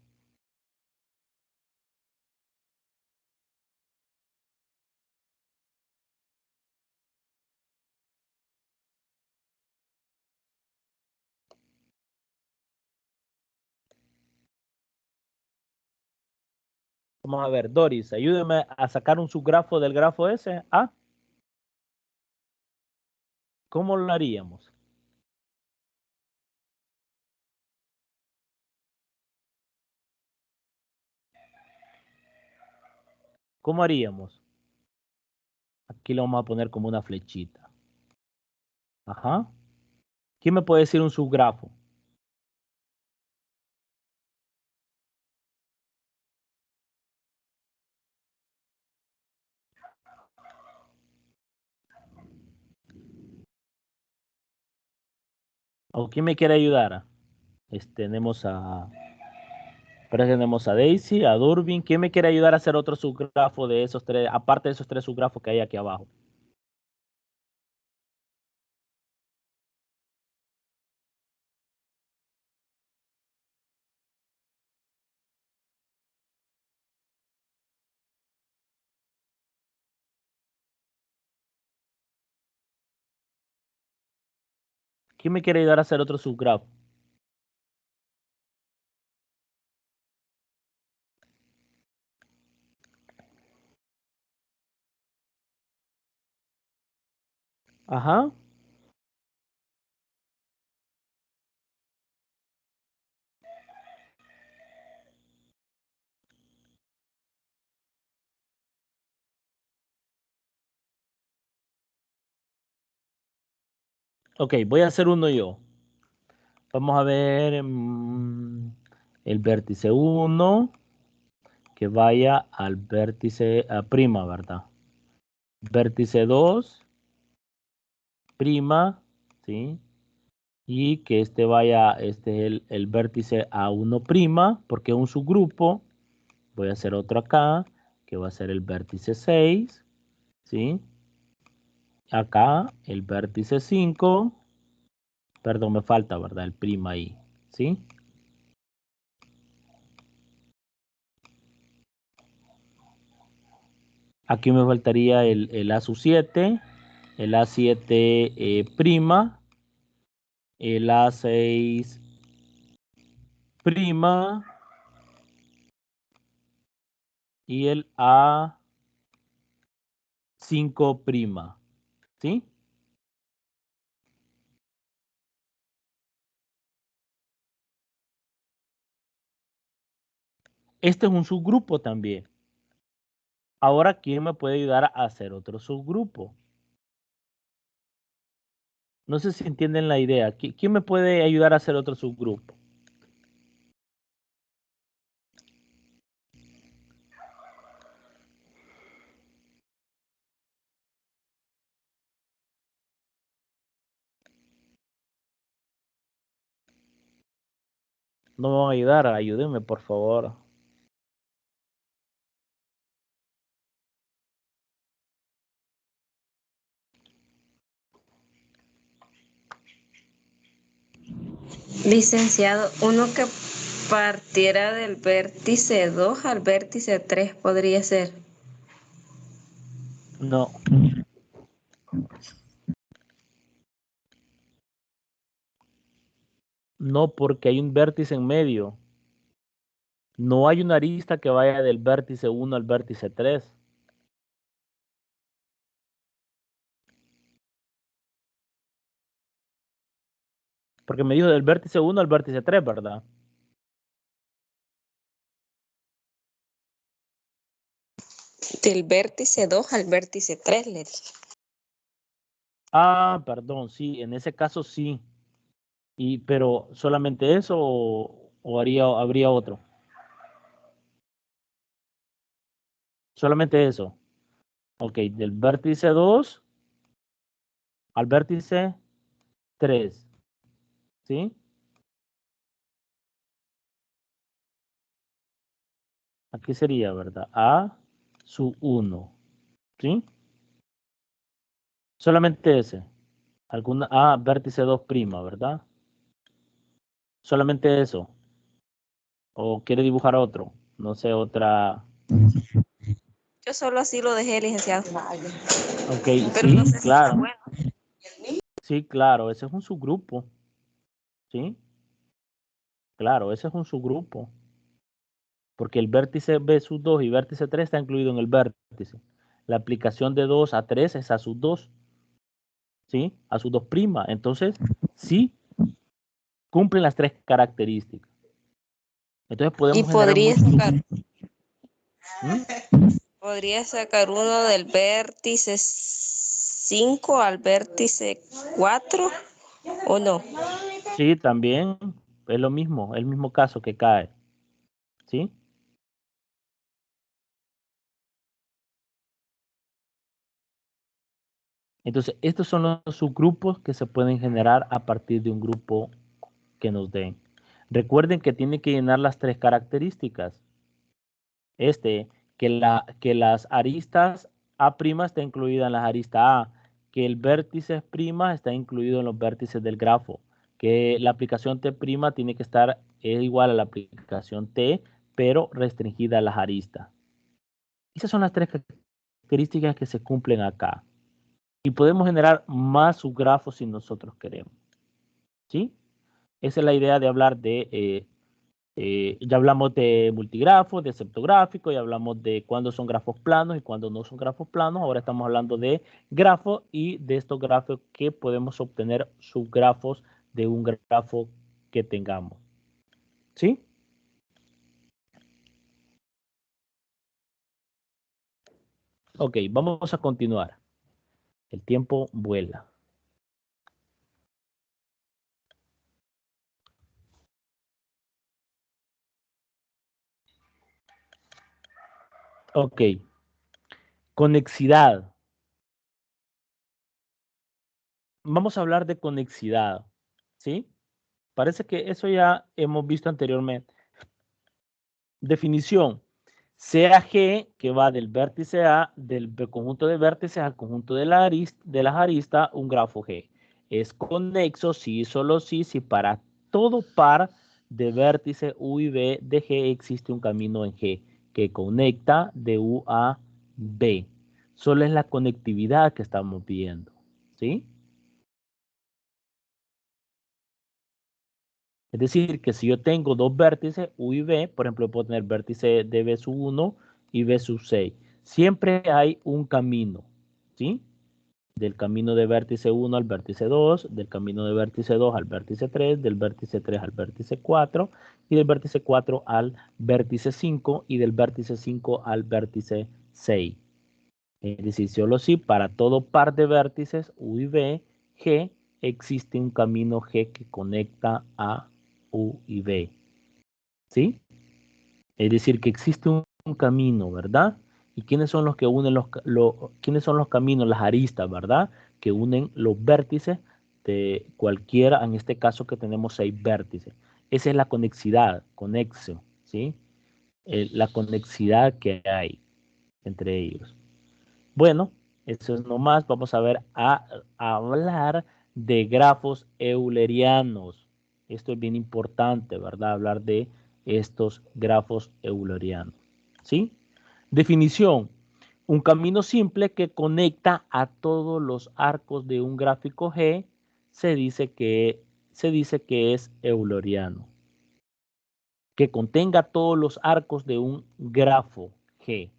Vamos a ver, Doris, ayúdeme a sacar un subgrafo del grafo ese. ¿Ah? ¿Cómo lo haríamos? ¿Cómo haríamos? Aquí lo vamos a poner como una flechita. Ajá. ¿Quién me puede decir un subgrafo? ¿O quién me quiere ayudar? Tenemos a... Tenemos a Daisy, a Durbin. ¿Quién me quiere ayudar a hacer otro subgrafo de esos tres, aparte de esos tres subgrafos que hay aquí abajo? ¿Quién me quiere ayudar a hacer otro subgrafo? Ajá. Ok, voy a hacer uno yo. Vamos a ver el vértice 1 que vaya al vértice prima, ¿verdad? Vértice 2, prima, ¿sí? Y que este vaya, este es el vértice A1 prima, porque es un subgrupo. Voy a hacer otro acá, que va a ser el vértice 6, ¿sí? Acá el vértice 5, perdón, me falta, ¿verdad? El prima ahí, ¿sí? Aquí me faltaría el A7, el A7 prima, el A6 prima y el A5 prima, ¿sí? Este es un subgrupo también. Ahora, ¿quién me puede ayudar a hacer otro subgrupo? No sé si entienden la idea. ¿Quién me puede ayudar a hacer otro subgrupo? No me van a ayudar, ayúdenme por favor. Licenciado, uno que partiera del vértice 2 al vértice 3 podría ser. No, no porque hay un vértice en medio. No hay una arista que vaya del vértice 1 al vértice 3. Porque me dijo del vértice 1 al vértice 3, ¿verdad? Del vértice 2 al vértice 3, le dije. Ah, perdón, sí, en ese caso sí. Pero solamente eso o habría otro. Solamente eso. Ok, del vértice 2 al vértice 3. ¿Sí? Aquí sería, ¿verdad? A sub 1. ¿Sí? Solamente ese. Vértice 2 prima, ¿verdad? Solamente eso. ¿O quiere dibujar otro? No sé, otra. Yo solo así lo dejé, licenciado. Ok, Pero no sí, sé si está claro. bueno. Sí, claro, ese es un subgrupo. ¿Sí? Claro, ese es un subgrupo. Porque el vértice B sub 2 y vértice 3 está incluido en el vértice. La aplicación de 2 a 3 es a sub 2. ¿Sí? A sub 2 prima. Entonces, sí, cumplen las tres características. Entonces Y podemos generar muchos podría sacar uno del vértice 5 al vértice 4, ¿o no? Sí, también es lo mismo, el mismo caso que cae. ¿Sí? Entonces, estos son los subgrupos que se pueden generar a partir de un grupo que nos den. Recuerden que tiene que llenar las tres características. Que las aristas A' está incluida en las aristas A, que el vértice prima está incluido en los vértices del grafo, que la aplicación T' tiene que estar es igual a la aplicación T, pero restringida a las aristas. Esas son las tres características que se cumplen acá. Y podemos generar más subgrafos si nosotros queremos. ¿Sí? Esa es la idea de hablar de, ya hablamos de multigrafos, de septográfico, ya hablamos de cuándo son grafos planos y cuándo no son grafos planos. Ahora estamos hablando de grafos y de estos grafos que podemos obtener subgrafos de un grafo que tengamos. ¿Sí? Ok, vamos a continuar. El tiempo vuela. Ok. Conexidad. Vamos a hablar de conexidad. ¿Sí? Parece que eso ya hemos visto anteriormente. Definición. Sea G, que va del vértice A, del conjunto de vértices al conjunto de las aristas, un grafo G. Es conexo si y solo si para todo par de vértices U y B de G existe un camino en G que conecta de U a B. Solo es la conectividad que estamos viendo. ¿Sí? Es decir, que si yo tengo dos vértices, U y B, por ejemplo, puedo tener vértice de B sub 1 y B sub 6. Siempre hay un camino, ¿sí? Del camino de vértice 1 al vértice 2, del camino de vértice 2 al vértice 3, del vértice 3 al vértice 4, y del vértice 4 al vértice 5, y del vértice 5 al vértice 6. Es decir, solo si para todo par de vértices U y B, G, existe un camino G que conecta a U y B. ¿Sí? Es decir, que existe un camino, ¿verdad? ¿Y quiénes son los que unen quiénes son los caminos, las aristas, ¿verdad? Que unen los vértices de cualquiera, en este caso que tenemos 6 vértices. Esa es la conexidad, conexo, ¿sí? La conexidad que hay entre ellos. Bueno, eso es nomás. Vamos a ver a hablar de grafos eulerianos. Esto es bien importante, ¿verdad? Hablar de estos grafos eulerianos. ¿Sí? Definición. Un camino simple que conecta a todos los arcos de un gráfico G se dice que es euleriano. Que contenga todos los arcos de un grafo G.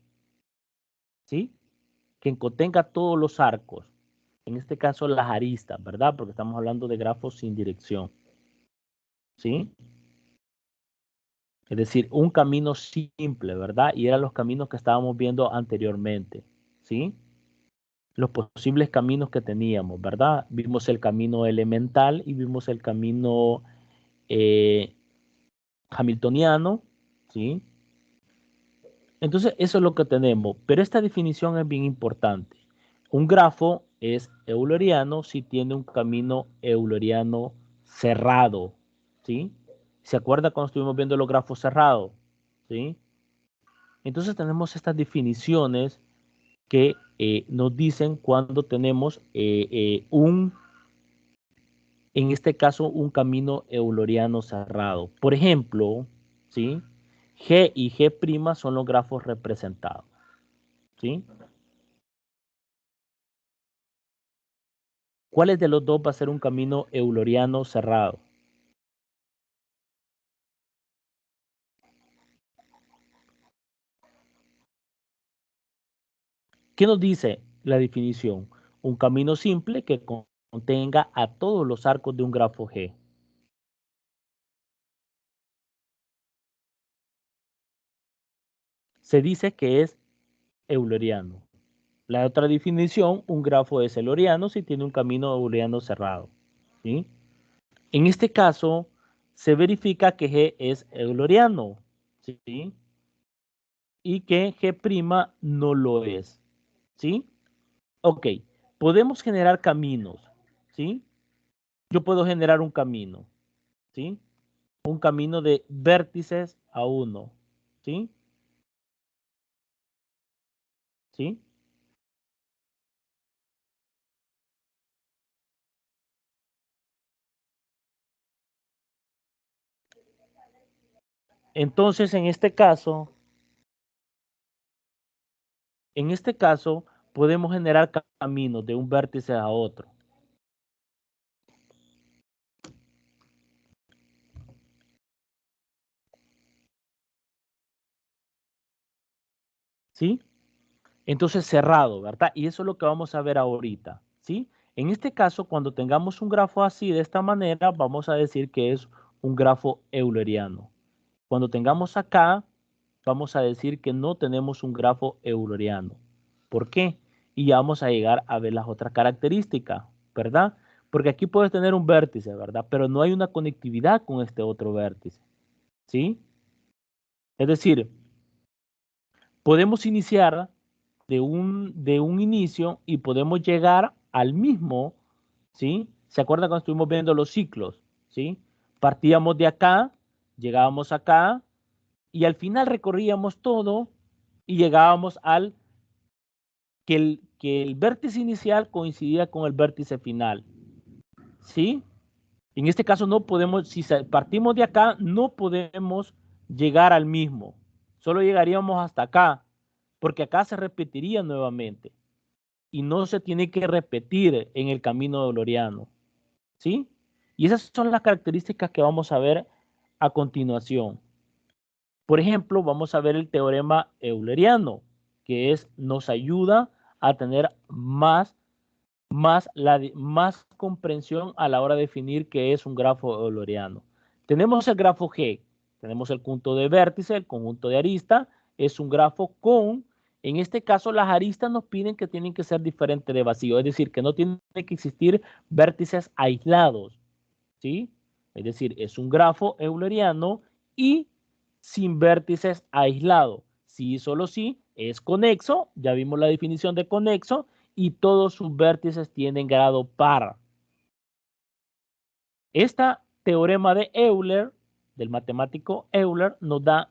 ¿Sí? Que contenga todos los arcos, en este caso las aristas, ¿verdad? Porque estamos hablando de grafos sin dirección, ¿sí? Es decir, un camino simple, ¿verdad? Y eran los caminos que estábamos viendo anteriormente, ¿sí? Los posibles caminos que teníamos, ¿verdad? Vimos el camino elemental y vimos el camino hamiltoniano, ¿sí? Entonces, eso es lo que tenemos, pero esta definición es bien importante. Un grafo es euleriano si tiene un camino euleriano cerrado, ¿sí? ¿Se acuerda cuando estuvimos viendo los grafos cerrados? ¿Sí? Entonces tenemos estas definiciones que nos dicen cuando tenemos en este caso, un camino euleriano cerrado. Por ejemplo, ¿sí? G y G' son los grafos representados, ¿sí? ¿Cuáles de los dos va a ser un camino euleriano cerrado? ¿Qué nos dice la definición? Un camino simple que contenga a todos los arcos de un grafo G. Se dice que es euleriano. La otra definición, un grafo es euleriano si tiene un camino euleriano cerrado, ¿sí? En este caso, se verifica que G es euleriano, ¿sí? Y que G' no lo es, ¿sí? Ok, podemos generar caminos, ¿sí? Yo puedo generar un camino, ¿sí? Un camino de vértices a 1, ¿sí? ¿Sí? Entonces, en este caso, podemos generar caminos de un vértice a otro. ¿sí? Entonces cerrado, ¿verdad? Y eso es lo que vamos a ver ahorita, ¿sí? En este caso, cuando tengamos un grafo así, de esta manera, vamos a decir que es un grafo euleriano. Cuando tengamos acá, vamos a decir que no tenemos un grafo euleriano. ¿Por qué? Y ya vamos a llegar a ver las otras características, ¿verdad? Porque aquí puedes tener un vértice, ¿verdad? Pero no hay una conectividad con este otro vértice, ¿sí? Es decir, podemos iniciar de un inicio y podemos llegar al mismo, ¿sí? ¿Se acuerdan cuando estuvimos viendo los ciclos? ¿Sí? Partíamos de acá, llegábamos acá y al final recorríamos todo y llegábamos al que el vértice inicial coincidía con el vértice final, ¿sí? En este caso no podemos, si partimos de acá, no podemos llegar al mismo, solo llegaríamos hasta acá, porque acá se repetiría nuevamente y no se tiene que repetir en el camino doloriano, ¿sí? Y esas son las características que vamos a ver a continuación. Por ejemplo, vamos a ver el teorema euleriano, que nos ayuda a tener más comprensión a la hora de definir qué es un grafo euleriano. Tenemos el grafo G, tenemos el punto de vértice, el conjunto de arista, es un grafo con, en este caso las aristas nos piden que tienen que ser diferentes de vacío, es decir, que no tienen que existir vértices aislados, ¿sí? Es decir, es un grafo euleriano y sin vértices aislados. Sí, solo sí, es conexo, ya vimos la definición de conexo, y todos sus vértices tienen grado par. Este teorema de Euler, del matemático Euler, nos da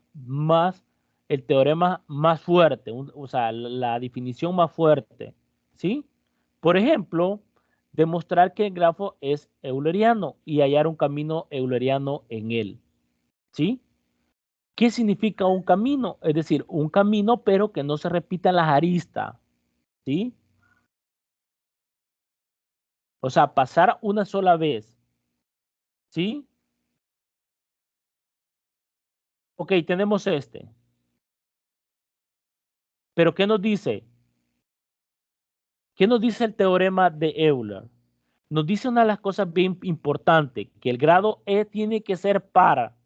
el teorema más fuerte, o sea, la definición más fuerte, ¿sí? Por ejemplo, demostrar que el grafo es euleriano y hallar un camino euleriano en él, ¿sí? ¿Qué significa un camino? Es decir, un camino pero que no se repitan las aristas, ¿sí? O sea, pasar una sola vez, ¿sí? Ok, tenemos este. Pero ¿qué nos dice? ¿Qué nos dice el teorema de Euler? Nos dice una de las cosas bien importantes, que el grado E tiene que ser par,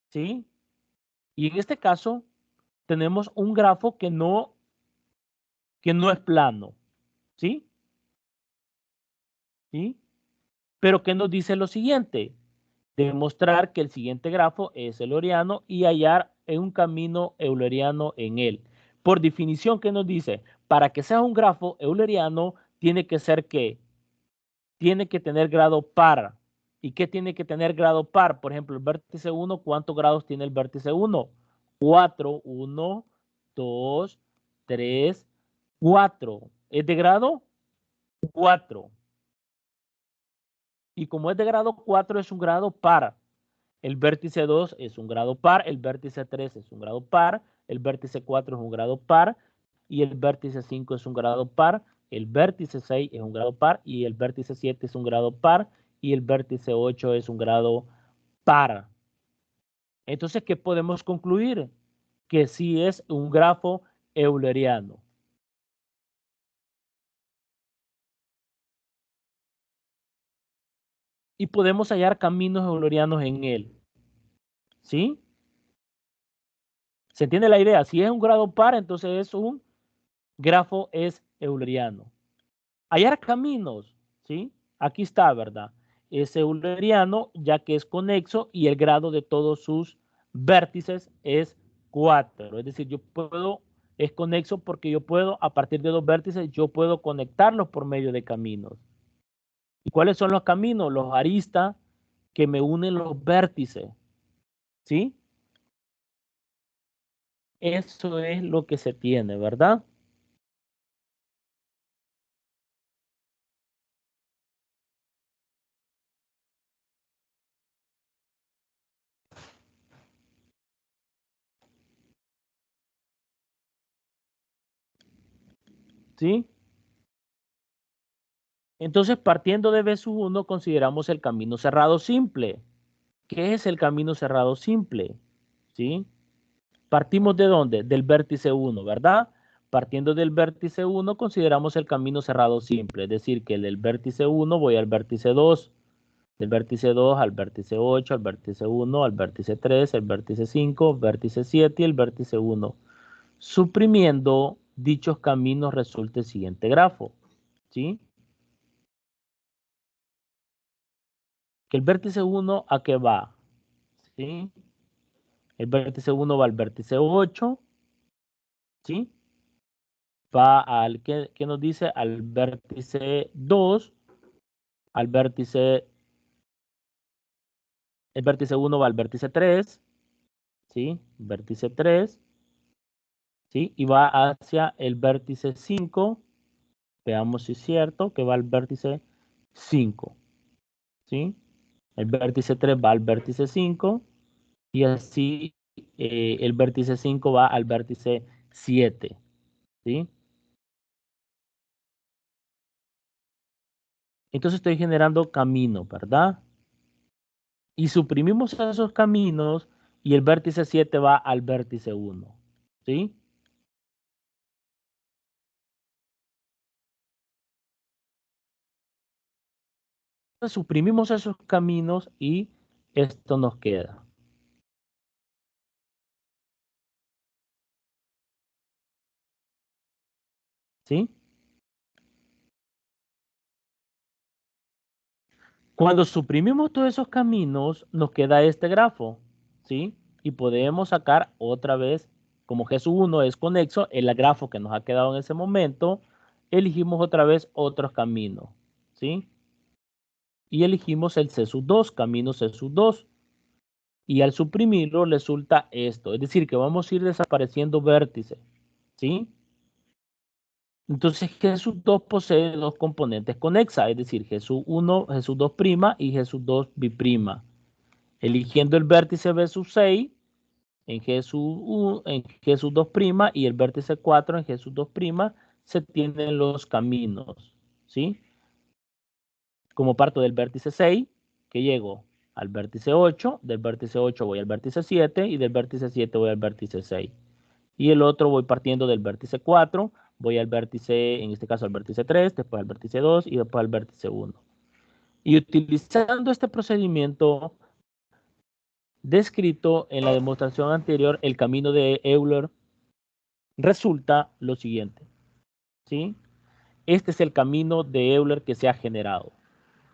¿sí? Y en este caso tenemos un grafo que no es plano, ¿sí? ¿Sí? Pero ¿qué nos dice lo siguiente? Demostrar que el siguiente grafo es euleriano y hallar un camino euleriano en él. Por definición, ¿qué nos dice? Para que sea un grafo euleriano, tiene que ser ¿qué? Tiene que tener grado par. ¿Y qué tiene que tener grado par? Por ejemplo, el vértice 1, ¿cuántos grados tiene el vértice 1? 4, 1, 2, 3, 4. ¿Es de grado? 4. Y como es de grado 4, es un grado par. El vértice 2 es un grado par, el vértice 3 es un grado par, el vértice 4 es un grado par y el vértice 5 es un grado par, el vértice 6 es un grado par y el vértice 7 es un grado par y el vértice 8 es un grado par. Entonces, ¿qué podemos concluir? Que sí es un grafo euleriano. Y podemos hallar caminos eulerianos en él. ¿Sí? ¿Se entiende la idea? Si es un grado par, entonces es un grafo es euleriano. Hallar caminos, ¿sí? Aquí está, ¿verdad? Es euleriano ya que es conexo y el grado de todos sus vértices es 4. Es decir, es conexo porque yo puedo, a partir de dos vértices, yo puedo conectarlos por medio de caminos. ¿Y cuáles son los caminos? Los aristas que me unen los vértices, ¿sí? Eso es lo que se tiene, ¿verdad? ¿Sí? Entonces, partiendo de B1, consideramos el camino cerrado simple. ¿Qué es el camino cerrado simple? ¿Sí? ¿Partimos de dónde? Del vértice 1, ¿verdad? Partiendo del vértice 1, consideramos el camino cerrado simple, es decir, que del vértice 1 voy al vértice 2, del vértice 2 al vértice 8, al vértice 1, al vértice 3, el vértice 5, vértice 7 y el vértice 1. Suprimiendo dichos caminos resulta el siguiente grafo, ¿sí? Que el vértice 1 ¿a qué va? ¿Sí? El vértice 1 va al vértice 8, ¿sí? Va al, ¿qué nos dice? Al vértice 2, al vértice, el vértice 1 va al vértice 3, ¿sí? Vértice 3, ¿sí? Y va hacia el vértice 5, veamos si es cierto, que va al vértice 5, ¿sí? El vértice 3 va al vértice 5 y así el vértice 5 va al vértice 7, ¿sí? Entonces estoy generando camino, ¿verdad? Y suprimimos esos caminos y el vértice 7 va al vértice 1, ¿sí? Entonces suprimimos esos caminos y esto nos queda, ¿sí? Cuando suprimimos todos esos caminos, nos queda este grafo, ¿sí? Y podemos sacar otra vez, como G1 es conexo, el grafo que nos ha quedado en ese momento, elegimos otra vez otros caminos, ¿sí? Y elegimos el C2, camino C2. Y al suprimirlo resulta esto, es decir, que vamos a ir desapareciendo vértices, ¿sí? Entonces Jesús 2 posee dos componentes conexas, es decir, Jesús 1, Jesús 2' y Jesús 2 bi'prima. Eligiendo el vértice B6 en Jesús 2' y el vértice 4 en Jesús 2' se tienen los caminos, ¿sí? Como parto del vértice 6, que llego al vértice 8, del vértice 8 voy al vértice 7 y del vértice 7 voy al vértice 6. Y el otro voy partiendo del vértice 4, voy al vértice, en este caso al vértice 3, después al vértice 2 y después al vértice 1. Y utilizando este procedimiento descrito en la demostración anterior, el camino de Euler, resulta lo siguiente, ¿sí? Este es el camino de Euler que se ha generado.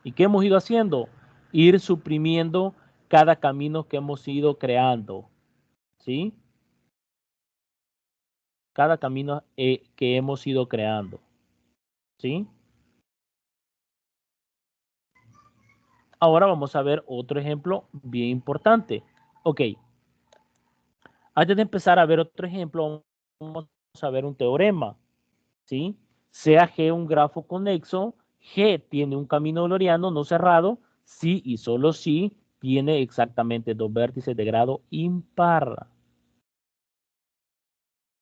¿Y qué hemos ido haciendo? Ir suprimiendo cada camino que hemos ido creando, ¿sí? Cada camino que hemos ido creando, ¿sí? Ahora vamos a ver otro ejemplo bien importante. Ok, antes de empezar a ver otro ejemplo, vamos a ver un teorema, ¿sí? Sea G un grafo conexo, G tiene un camino euleriano no cerrado, si y solo si tiene exactamente dos vértices de grado impar,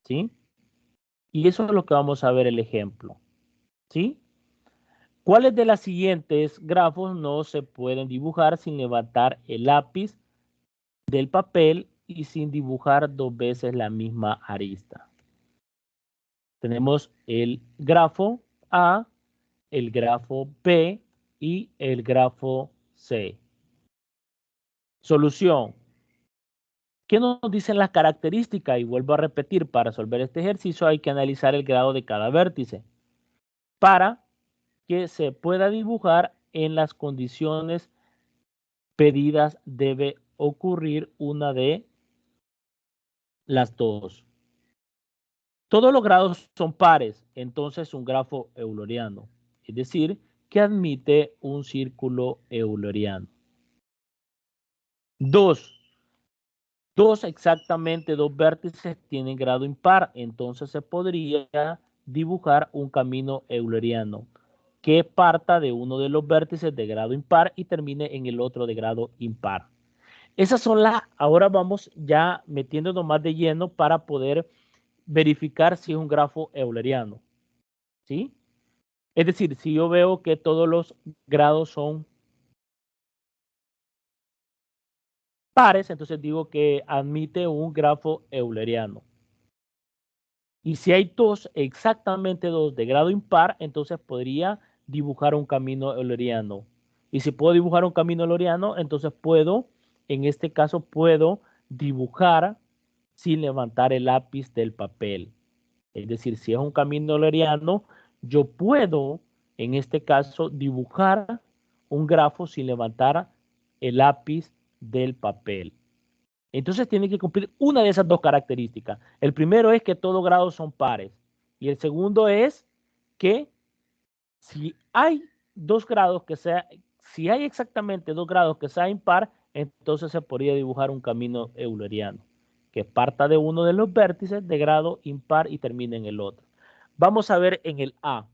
¿sí? Y eso es lo que vamos a ver el ejemplo, ¿sí? ¿Cuáles de las siguientes grafos no se pueden dibujar sin levantar el lápiz del papel y sin dibujar dos veces la misma arista? Tenemos el grafo A, el grafo B y el grafo C. Solución. ¿Qué nos dicen las características? Y vuelvo a repetir, para resolver este ejercicio hay que analizar el grado de cada vértice para que se pueda dibujar en las condiciones pedidas. Debe ocurrir una de las dos. Todos los grados son pares, entonces un grafo euleriano, es decir, que admite un círculo euleriano. Dos exactamente dos vértices tienen grado impar, entonces se podría dibujar un camino euleriano que parta de uno de los vértices de grado impar y termine en el otro de grado impar. Esas son las, ahora vamos ya metiéndonos más de lleno para poder verificar si es un grafo euleriano, ¿sí? Es decir, si yo veo que todos los grados son pares, entonces digo que admite un grafo euleriano. Y si hay dos, exactamente dos de grado impar, entonces podría dibujar un camino euleriano. Y si puedo dibujar un camino euleriano, entonces puedo, en este caso, puedo dibujar sin levantar el lápiz del papel. Es decir, si es un camino euleriano, yo puedo, en este caso, dibujar un grafo sin levantar el lápiz del papel. Entonces tiene que cumplir una de esas dos características. El primero es que todos grados son pares. Y el segundo es que si hay dos grados que sea, si hay exactamente dos grados que sea impar, entonces se podría dibujar un camino euleriano que parta de uno de los vértices de grado impar y termine en el otro. Vamos a ver en el A.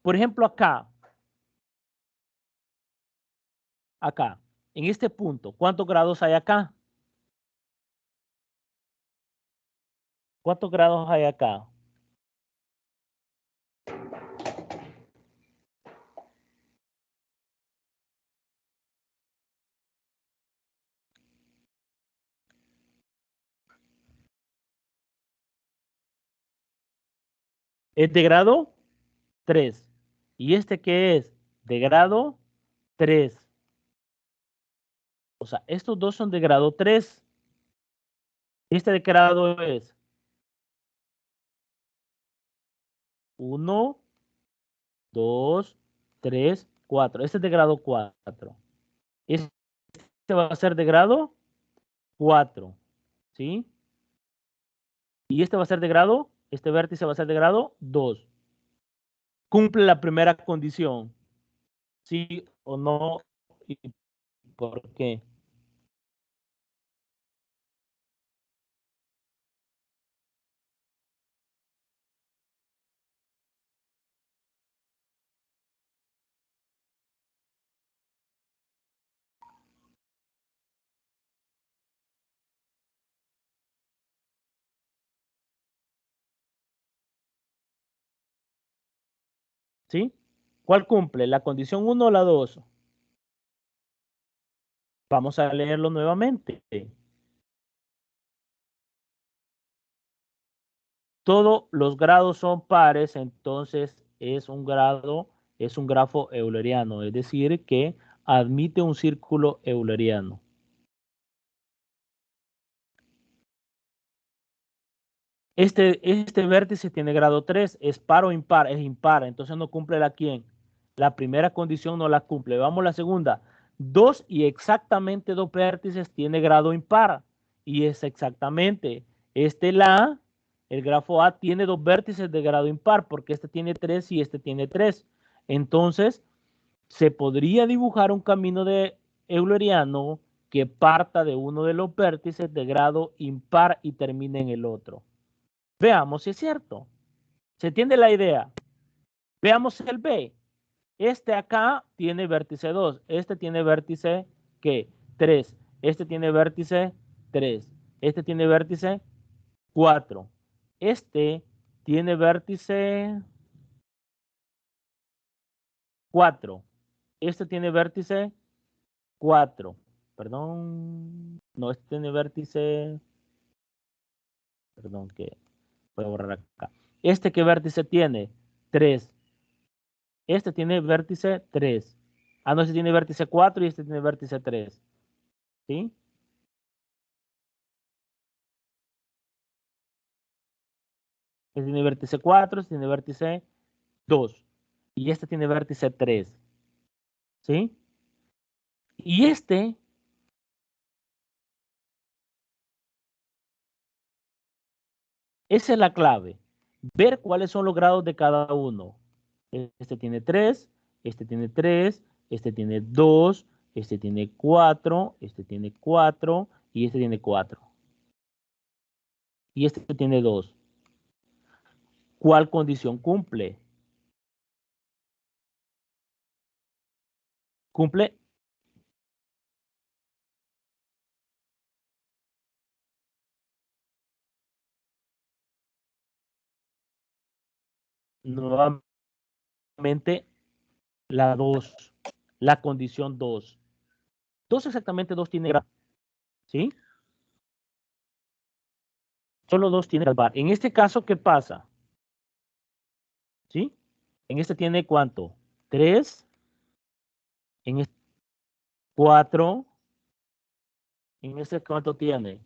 Por ejemplo, acá, en este punto, ¿cuántos grados hay acá? ¿Cuántos grados hay acá? Es de grado 3. ¿Y este qué es? De grado 3. O sea, estos dos son de grado 3. Este de grado es 1, 2, 3, 4. Este es de grado 4. Este va a ser de grado 4. ¿Sí? Y este va a ser de grado, este vértice va a ser de grado 2. Cumple la primera condición. ¿Sí o no? ¿Y por qué? ¿Sí? ¿Cuál cumple? ¿La condición 1 o la 2? Vamos a leerlo nuevamente. Todos los grados son pares, entonces es un grado, es un grafo euleriano, es decir, que admite un círculo euleriano. Este vértice tiene grado 3, ¿es par o impar? Es impar, entonces no cumple la quién. La primera condición no la cumple. Vamos a la segunda. 2 y exactamente dos vértices tiene grado impar. Y es exactamente, el grafo A tiene dos vértices de grado impar, porque este tiene 3 y este tiene 3. Entonces, se podría dibujar un camino de euleriano que parta de uno de los vértices de grado impar y termine en el otro. Veamos si es cierto. ¿Se entiende la idea? Veamos el B. Este acá tiene vértice 2. Este tiene vértice, ¿qué? 3. Este tiene vértice 3. Este tiene vértice 4. Este tiene vértice 4. Este tiene vértice 4. Perdón. No, este tiene vértice. Perdón, que voy a borrar acá. Este, ¿qué vértice tiene? 3. Este tiene vértice 3. Ah, no, este tiene vértice 4 y este tiene vértice 3. ¿Sí? Este tiene vértice 4, este tiene vértice 2. Y este tiene vértice 3. ¿Sí? Y este, esa es la clave. Ver cuáles son los grados de cada uno. Este tiene 3, este tiene 3, este tiene 2, este tiene 4, este tiene 4 y este tiene 4. Y este tiene 2. ¿Cuál condición cumple? Cumple nuevamente la 2, la condición 2. 2 exactamente 2 tiene grado. ¿sí? Solo 2 tiene que par. En este caso, ¿qué pasa? ¿Sí? En este tiene ¿cuánto? 3. En este 4. En este ¿cuánto tiene?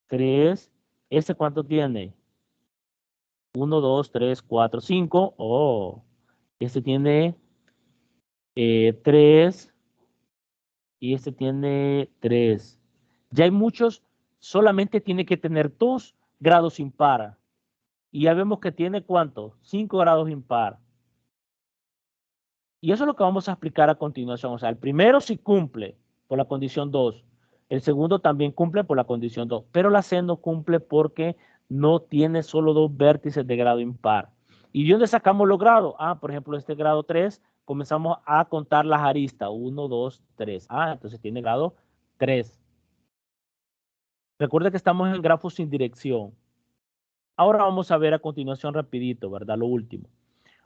3. ¿Este cuánto tiene? 1, 2, 3, 4, 5. Oh, este tiene 3 y este tiene 3. Ya hay muchos, solamente tiene que tener 2 grados impar. Y ya vemos que tiene ¿cuánto? 5 grados impar. Y eso es lo que vamos a explicar a continuación. O sea, el primero sí cumple por la condición 2. El segundo también cumple por la condición 2. Pero la C no cumple porque no tiene solo 2 vértices de grado impar. ¿Y de dónde sacamos los grados? Ah, por ejemplo, este grado 3, comenzamos a contar las aristas. 1, 2, 3. Ah, entonces tiene grado 3. Recuerda que estamos en grafo sin dirección. Ahora vamos a ver a continuación rapidito, ¿verdad? Lo último.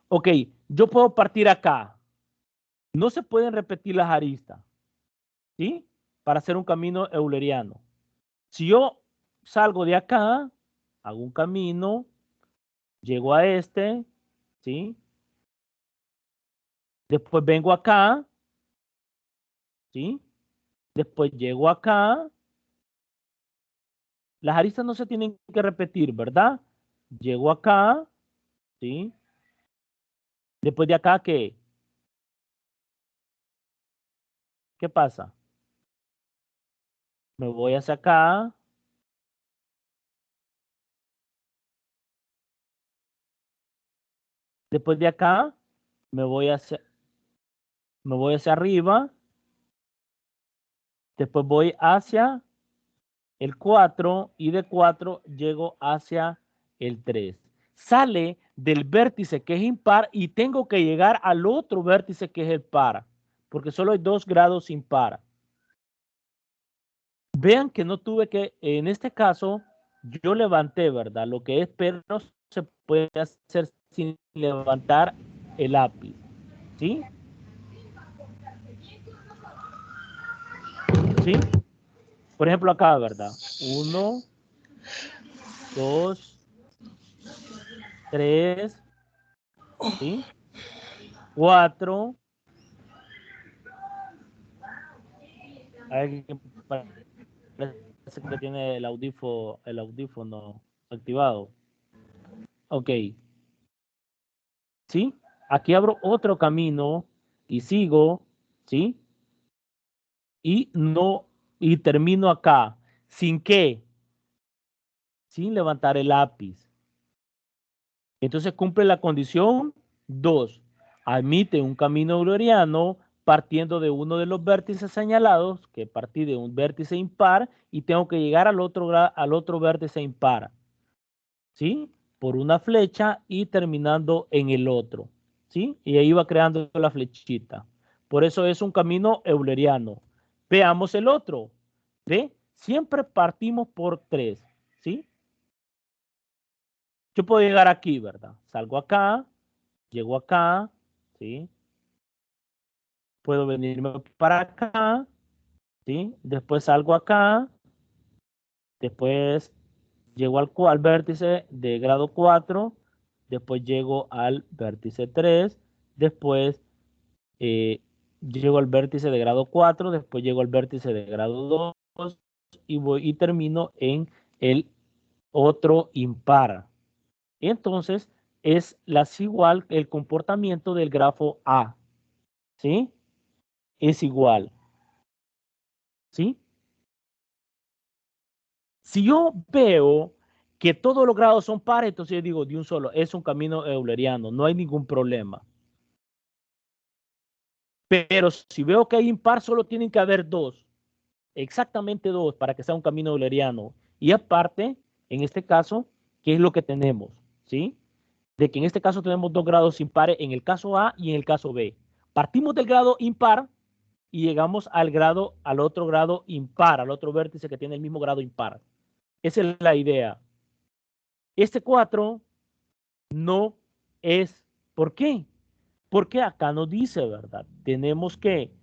Ok, yo puedo partir acá. No se pueden repetir las aristas, ¿sí? Para hacer un camino euleriano. Si yo salgo de acá, hago un camino, llego a este, ¿sí? Después vengo acá, ¿sí? Después llego acá. Las aristas no se tienen que repetir, ¿verdad? Llego acá, ¿sí? Después de acá, ¿qué? ¿Qué pasa? Me voy hacia acá. Después de acá, me voy hacia arriba. Después voy hacia el 4 y de 4 llego hacia el 3. Sale del vértice que es impar y tengo que llegar al otro vértice que es el par, porque solo hay 2 grados impar. Vean que no tuve que, en este caso, yo levanté, ¿verdad? Lo que es, pero no se puede hacer sin levantar el lápiz, ¿sí? ¿Sí? Por ejemplo, acá, ¿verdad? 1, 2, 3, ¿sí? 4. Alguien parece que tiene el audífono activado. Ok. ¿Sí? Aquí abro otro camino y sigo, ¿sí? Y termino acá. ¿Sin qué? Sin levantar el lápiz. Entonces cumple la condición 2. Admite un camino euleriano partiendo de uno de los vértices señalados, que partí de un vértice impar y tengo que llegar al otro vértice impar, ¿sí? Por una flecha y terminando en el otro, ¿sí? Y ahí va creando la flechita. Por eso es un camino euleriano. Veamos el otro, ¿ve? Siempre partimos por 3, ¿sí? Yo puedo llegar aquí, ¿verdad? Salgo acá, llego acá, ¿sí? Puedo venirme para acá, ¿sí? Después salgo acá, después llego al vértice de grado 4, después llego al vértice 3, después llego al vértice de grado 4, después llego al vértice de grado 2 y termino en el otro impar. Entonces, es igual el comportamiento del grafo A, ¿sí? Es igual, ¿sí? Si yo veo que todos los grados son pares, entonces yo digo de un solo, es un camino euleriano, no hay ningún problema. Pero si veo que hay impar, solo tienen que haber 2, exactamente 2 para que sea un camino euleriano. Y aparte, en este caso, ¿qué es lo que tenemos? ¿Sí? De que en este caso tenemos 2 grados impares en el caso A y en el caso B. Partimos del grado impar y llegamos al otro grado impar, al otro vértice que tiene el mismo grado impar. Esa es la idea. Este 4 no es. ¿Por qué? Porque acá nos dice, ¿verdad? Tenemos que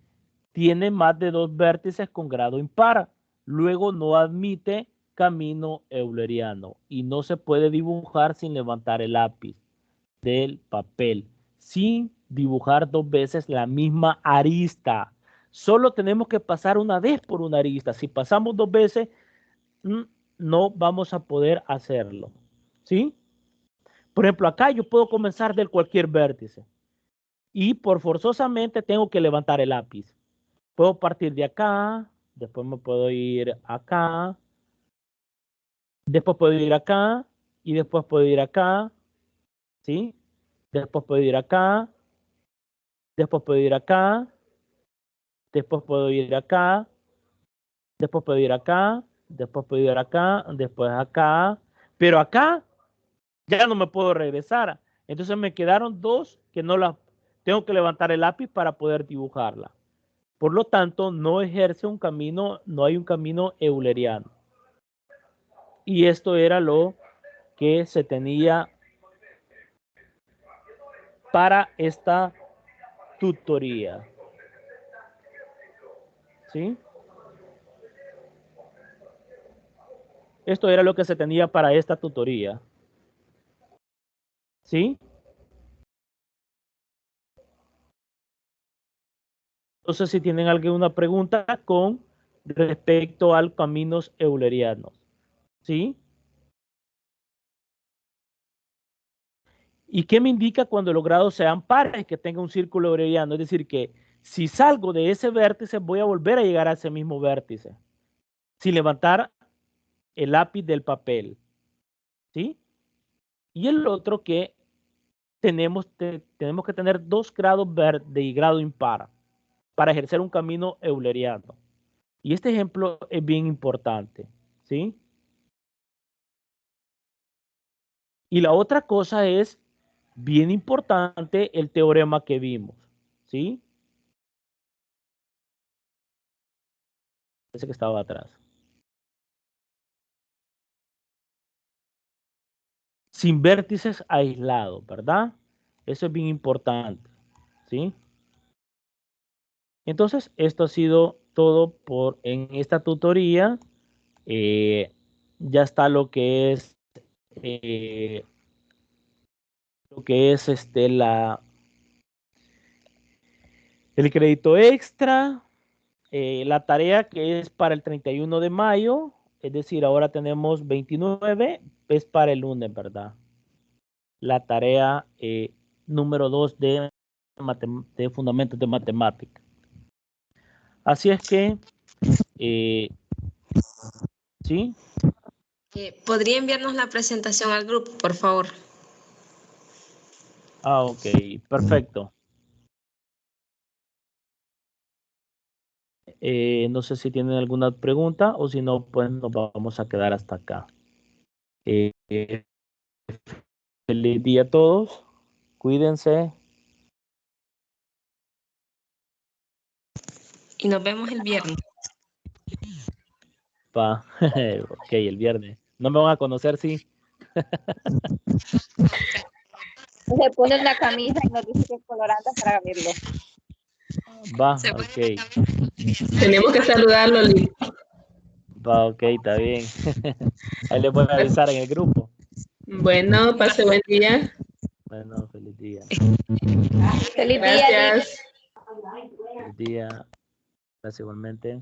tiene más de 2 vértices con grado impar. luego no admite camino euleriano y no se puede dibujar sin levantar el lápiz del papel, sin dibujar 2 veces la misma arista. Solo tenemos que pasar una vez por una arista. Si pasamos 2 veces, no vamos a poder hacerlo. ¿Sí? Por ejemplo, acá yo puedo comenzar de cualquier vértice y por forzosamente tengo que levantar el lápiz. Puedo partir de acá, después me puedo ir acá, después puedo ir acá y después puedo ir acá, ¿sí? Después puedo ir acá, después puedo ir acá, después puedo ir acá, después puedo ir acá, después puedo ir acá, después acá, pero acá ya no me puedo regresar. Entonces me quedaron 2 que no las tengo que levantar el lápiz para poder dibujarla. Por lo tanto, no ejerce un camino, no hay un camino euleriano. Y esto era lo que se tenía para esta tutoría. ¿Sí? Esto era lo que se tenía para esta tutoría. ¿Sí? Entonces, si tienen alguna pregunta con respecto a caminos eulerianos. ¿Sí? ¿Y qué me indica cuando los grados sean pares, que tenga un círculo euleriano? Es decir, que si salgo de ese vértice, voy a volver a llegar a ese mismo vértice, sin levantar el lápiz del papel. ¿Sí? Y el otro que tenemos que tener 2 grados de grado impar para ejercer un camino euleriano. Y este ejemplo es bien importante. ¿Sí? Y la otra cosa es bien importante el teorema que vimos. ¿Sí? Ese que estaba atrás. Sin vértices aislados, ¿verdad? Eso es bien importante. ¿Sí? Entonces, esto ha sido todo en esta tutoría. Ya está lo que es el crédito extra, la tarea que es para el 31 de mayo, es decir, ahora tenemos 29, es para el lunes, ¿verdad? La tarea número 2 de fundamentos de matemática. Así es que, ¿sí? ¿Podría enviarnos la presentación al grupo, por favor? Ah, ok, perfecto. No sé si tienen alguna pregunta o si no, pues nos vamos a quedar hasta acá. Feliz día a todos. Cuídense. Y nos vemos el viernes. Ok, el viernes. No me van a conocer, sí. Se pone la camisa y nos dice que es colorante para verlo. Va, ok. Tenemos que saludarlo, Lili. Va, ok, está bien. Ahí les voy a avisar en el grupo. Bueno, pase buen día. Bueno, feliz día. Feliz día. Gracias. Feliz día. Gracias igualmente.